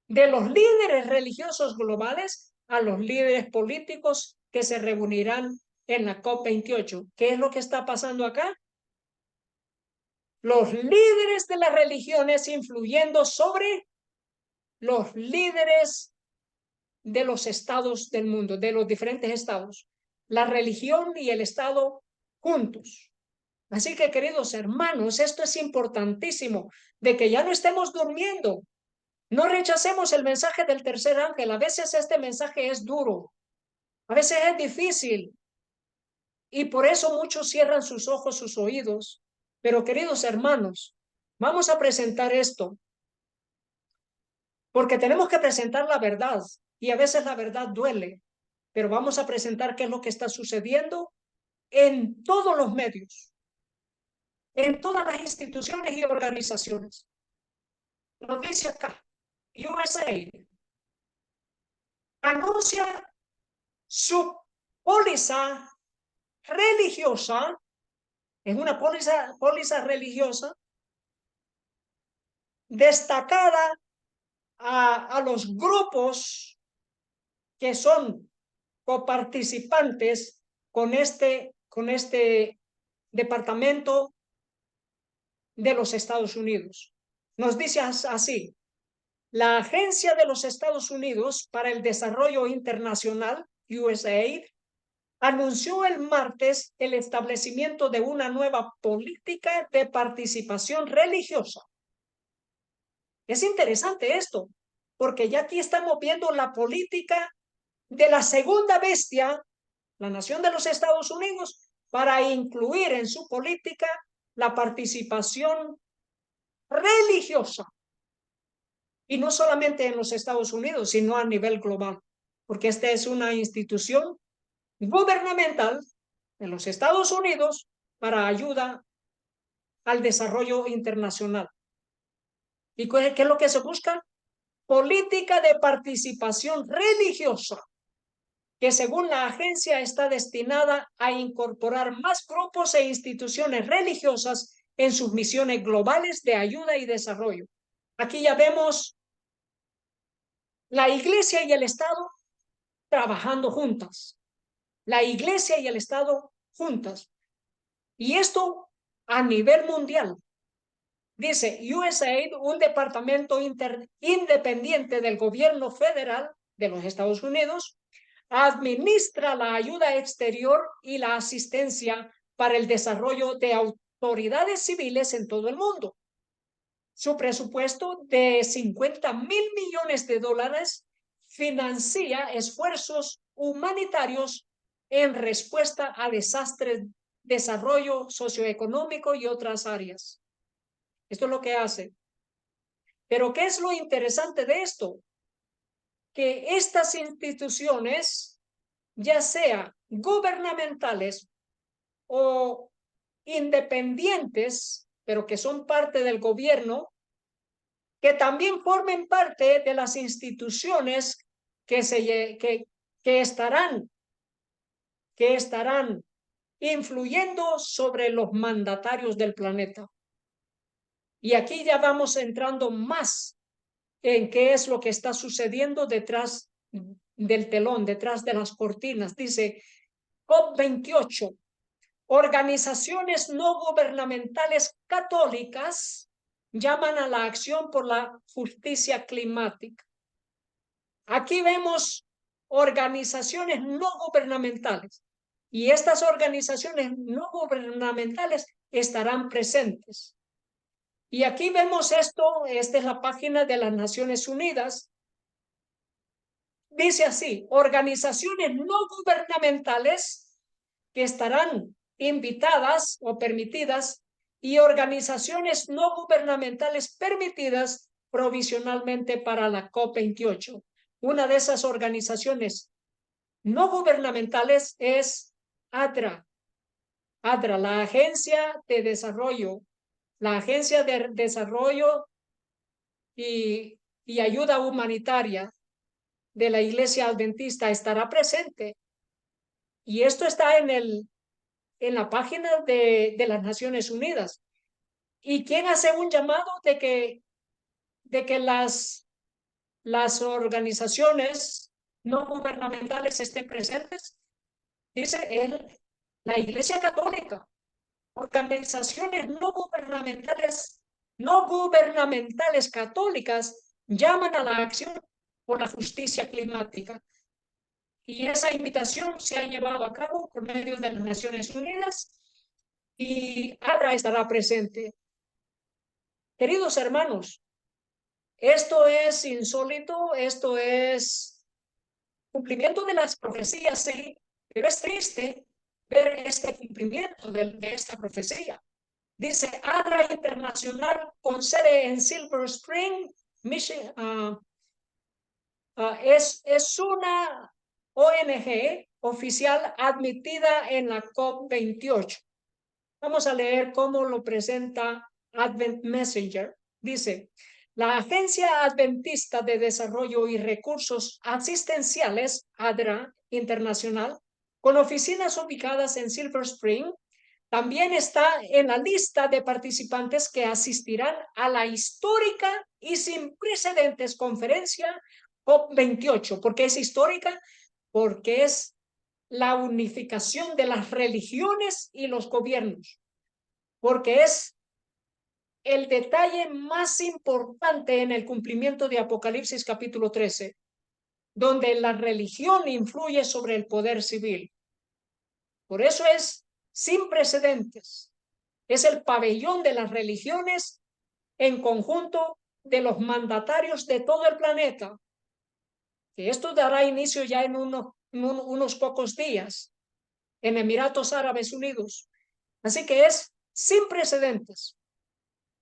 de los líderes religiosos globales a los líderes políticos que se reunirán en la COP28. ¿Qué es lo que está pasando acá? Los líderes de las religiones influyendo sobre los líderes de los estados del mundo, de los diferentes estados. La religión y el estado juntos. Así que, queridos hermanos, esto es importantísimo, de que ya no estemos durmiendo. No rechacemos el mensaje del tercer ángel. A veces este mensaje es duro, a veces es difícil, y por eso muchos cierran sus ojos, sus oídos. Pero, queridos hermanos, vamos a presentar esto, porque tenemos que presentar la verdad, y a veces la verdad duele, pero vamos a presentar qué es lo que está sucediendo en todos los medios, en todas las instituciones y organizaciones. Lo dice acá, USA anuncia su póliza religiosa, es una póliza religiosa destacada a los grupos que son coparticipantes con este departamento de los Estados Unidos. Nos dice así, la Agencia de los Estados Unidos para el Desarrollo Internacional, USAID, anunció el martes el establecimiento de una nueva política de participación religiosa. Es interesante esto, porque ya aquí estamos viendo la política de la segunda bestia, la nación de los Estados Unidos, para incluir en su política la participación religiosa. Y no solamente en los Estados Unidos, sino a nivel global, porque esta es una institución gubernamental de los Estados Unidos para ayuda al desarrollo internacional. ¿Y qué es lo que se busca? Política de participación religiosa, que según la agencia está destinada a incorporar más grupos e instituciones religiosas en sus misiones globales de ayuda y desarrollo. Aquí ya vemos la iglesia y el Estado trabajando juntas. La iglesia y el Estado juntas. Y esto a nivel mundial. Dice USAID, un departamento independiente del gobierno federal de los Estados Unidos, administra la ayuda exterior y la asistencia para el desarrollo de autoridades civiles en todo el mundo. Su presupuesto de 50,000 millones de dólares financia esfuerzos humanitarios en respuesta a desastres, desarrollo socioeconómico y otras áreas. Esto es lo que hace. Pero ¿qué es lo interesante de esto? Que estas instituciones, ya sea gubernamentales o independientes, pero que son parte del gobierno, que también formen parte de las instituciones que estarán influyendo sobre los mandatarios del planeta. Y aquí ya vamos entrando más en qué es lo que está sucediendo detrás del telón, detrás de las cortinas. Dice COP28, organizaciones no gubernamentales católicas llaman a la acción por la justicia climática. Aquí vemos organizaciones no gubernamentales y estas organizaciones no gubernamentales estarán presentes. Y aquí vemos esto, esta es la página de las Naciones Unidas. Dice así, organizaciones no gubernamentales que estarán invitadas o permitidas y organizaciones no gubernamentales permitidas provisionalmente para la COP28. Una de esas organizaciones no gubernamentales es ADRA. ADRA, la Agencia de Desarrollo. La Agencia de Desarrollo y Ayuda Humanitaria de la Iglesia Adventista estará presente. Y esto está en la página de las Naciones Unidas. ¿Y quién hace un llamado de que las organizaciones no gubernamentales estén presentes? Dice la Iglesia Católica. Organizaciones no gubernamentales católicas llaman a la acción por la justicia climática. Y esa invitación se ha llevado a cabo por medio de las Naciones Unidas y ADRA estará presente. Queridos hermanos, esto es insólito, esto es cumplimiento de las profecías, sí, pero es triste ver este cumplimiento de esta profecía. Dice ADRA Internacional con sede en Silver Spring, Michigan. Es una ONG oficial admitida en la COP28. Vamos a leer cómo lo presenta Advent Messenger. Dice, la Agencia Adventista de Desarrollo y Recursos Asistenciales, ADRA Internacional, con oficinas ubicadas en Silver Spring, también está en la lista de participantes que asistirán a la histórica y sin precedentes conferencia COP28. ¿Por qué es histórica? Porque es la unificación de las religiones y los gobiernos, porque es el detalle más importante en el cumplimiento de Apocalipsis capítulo 13. donde la religión influye sobre el poder civil. Por eso es sin precedentes. Es el pabellón de las religiones en conjunto de los mandatarios de todo el planeta. Que esto dará inicio ya en unos pocos días en Emiratos Árabes Unidos. Así que es sin precedentes.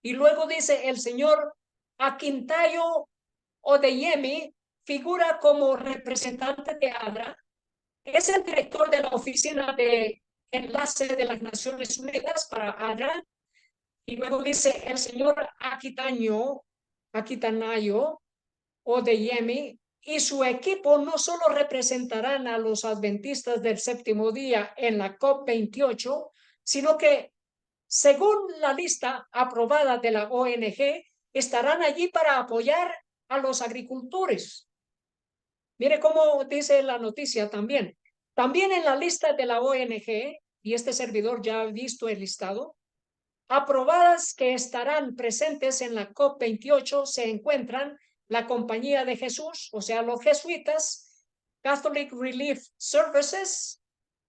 Y luego dice el señor Akintayo Odeyemi figura como representante de ADRA, es el director de la oficina de enlace de las Naciones Unidas para ADRA, y luego dice el señor Akitanayo Odeyemi y su equipo no solo representarán a los adventistas del séptimo día en la COP28, sino que, según la lista aprobada de la ONG, estarán allí para apoyar a los agricultores. Mire cómo dice la noticia también. También en la lista de la ONG, y este servidor ya ha visto el listado, aprobadas que estarán presentes en la COP28 se encuentran la Compañía de Jesús, o sea, los jesuitas, Catholic Relief Services,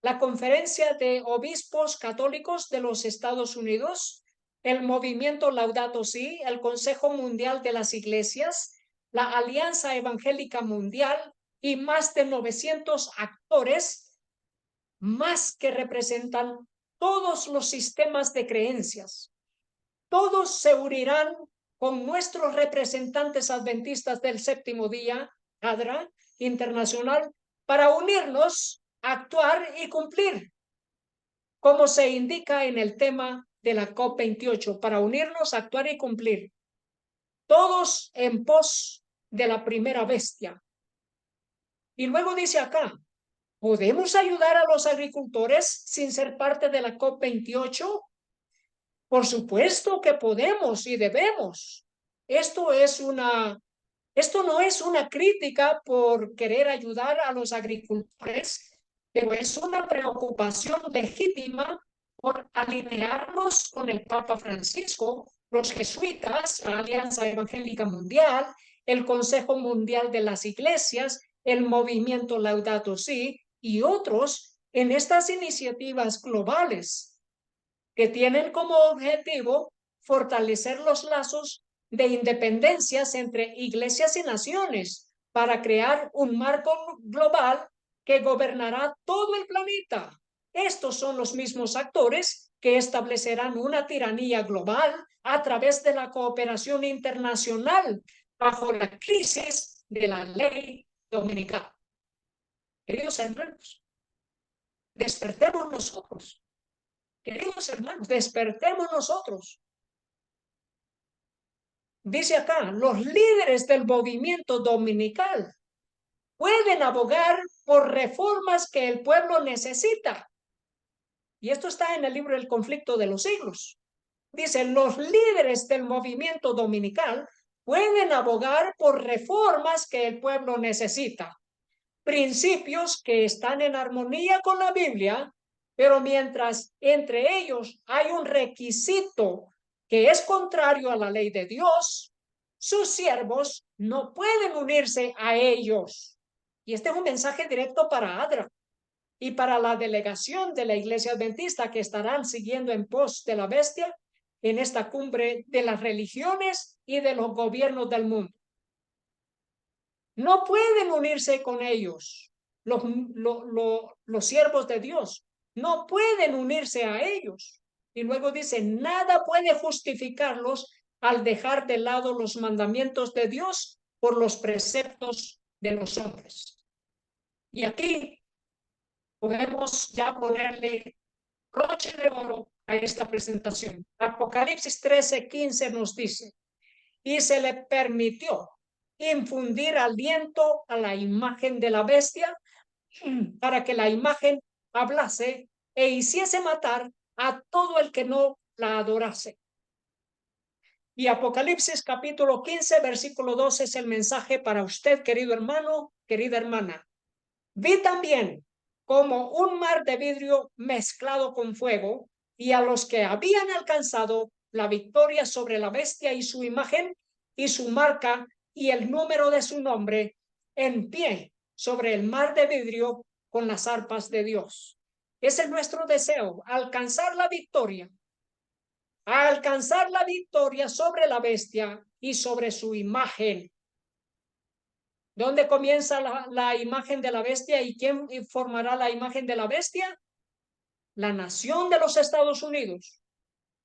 la Conferencia de Obispos Católicos de los Estados Unidos, el Movimiento Laudato Si, el Consejo Mundial de las Iglesias, la Alianza Evangélica Mundial y más de 900 actores más que representan todos los sistemas de creencias. Todos se unirán con nuestros representantes adventistas del séptimo día, ADRA Internacional, para unirnos, actuar y cumplir, como se indica en el tema de la COP28, para unirnos, actuar y cumplir, todos en pos de la primera bestia. Y luego dice acá, ¿podemos ayudar a los agricultores sin ser parte de la COP28? Por supuesto que podemos y debemos. Esto no es una crítica por querer ayudar a los agricultores, pero es una preocupación legítima por alinearnos con el Papa Francisco, los jesuitas, la Alianza Evangélica Mundial, el Consejo Mundial de las Iglesias, el Movimiento Laudato Si y otros en estas iniciativas globales que tienen como objetivo fortalecer los lazos de independencias entre iglesias y naciones para crear un marco global que gobernará todo el planeta. Estos son los mismos actores que establecerán una tiranía global a través de la cooperación internacional bajo la crisis de la ley dominical. Queridos hermanos, despertemos nosotros. Queridos hermanos, despertemos nosotros. Dice acá, los líderes del movimiento dominical pueden abogar por reformas que el pueblo necesita. Y esto está en el libro El conflicto de los siglos. Dice, los líderes del movimiento dominical pueden abogar por reformas que el pueblo necesita. Principios que están en armonía con la Biblia, pero mientras entre ellos hay un requisito que es contrario a la ley de Dios, sus siervos no pueden unirse a ellos. Y este es un mensaje directo para ADRA y para la delegación de la Iglesia Adventista que estarán siguiendo en pos de la bestia en esta cumbre de las religiones y de los gobiernos del mundo. No pueden unirse con ellos, los siervos de Dios. No pueden unirse a ellos. Y luego dice, nada puede justificarlos al dejar de lado los mandamientos de Dios por los preceptos de los hombres. Y aquí podemos ya ponerle broche de oro a esta presentación. Apocalipsis 13:15 nos dice, y se le permitió infundir aliento a la imagen de la bestia para que la imagen hablase e hiciese matar a todo el que no la adorase. Y Apocalipsis capítulo 15, versículo 12 es el mensaje para usted, querido hermano, querida hermana. Vi también como un mar de vidrio mezclado con fuego, y a los que habían alcanzado la victoria sobre la bestia y su imagen y su marca y el número de su nombre, en pie sobre el mar de vidrio con las arpas de Dios. Ese es nuestro deseo, alcanzar la victoria sobre la bestia y sobre su imagen. ¿Dónde comienza la imagen de la bestia y quién formará la imagen de la bestia? La nación de los Estados Unidos.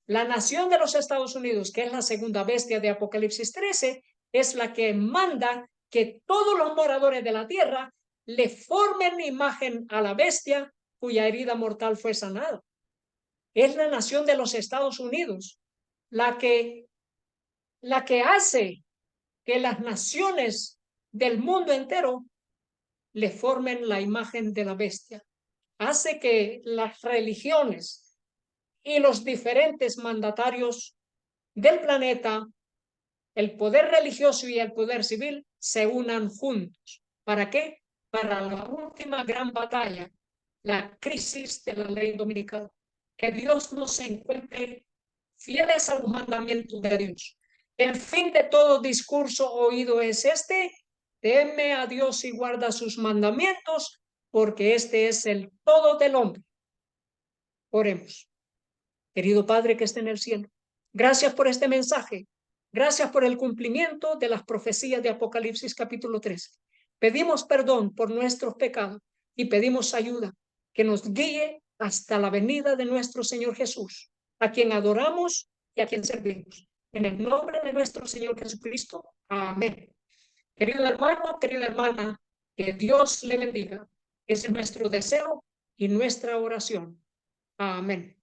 La nación de los Estados Unidos, que es la segunda bestia de Apocalipsis 13, es la que manda que todos los moradores de la tierra le formen imagen a la bestia cuya herida mortal fue sanada. Es la nación de los Estados Unidos la que hace que las naciones del mundo entero le formen la imagen de la bestia. Hace que las religiones y los diferentes mandatarios del planeta, el poder religioso y el poder civil, se unan juntos. ¿Para qué? Para la última gran batalla, la crisis de la ley dominical. Que Dios nos encuentre fieles a los mandamientos de Dios. El fin de todo discurso oído es este: teme a Dios y guarda sus mandamientos, porque este es el todo del hombre. Oremos. Querido Padre que esté en el cielo, gracias por este mensaje. Gracias por el cumplimiento de las profecías de Apocalipsis capítulo 13. Pedimos perdón por nuestros pecados y pedimos ayuda que nos guíe hasta la venida de nuestro Señor Jesús, a quien adoramos y a quien servimos. En el nombre de nuestro Señor Jesucristo. Amén. Querido hermano, querida hermana, que Dios le bendiga. Ese es nuestro deseo y nuestra oración. Amén.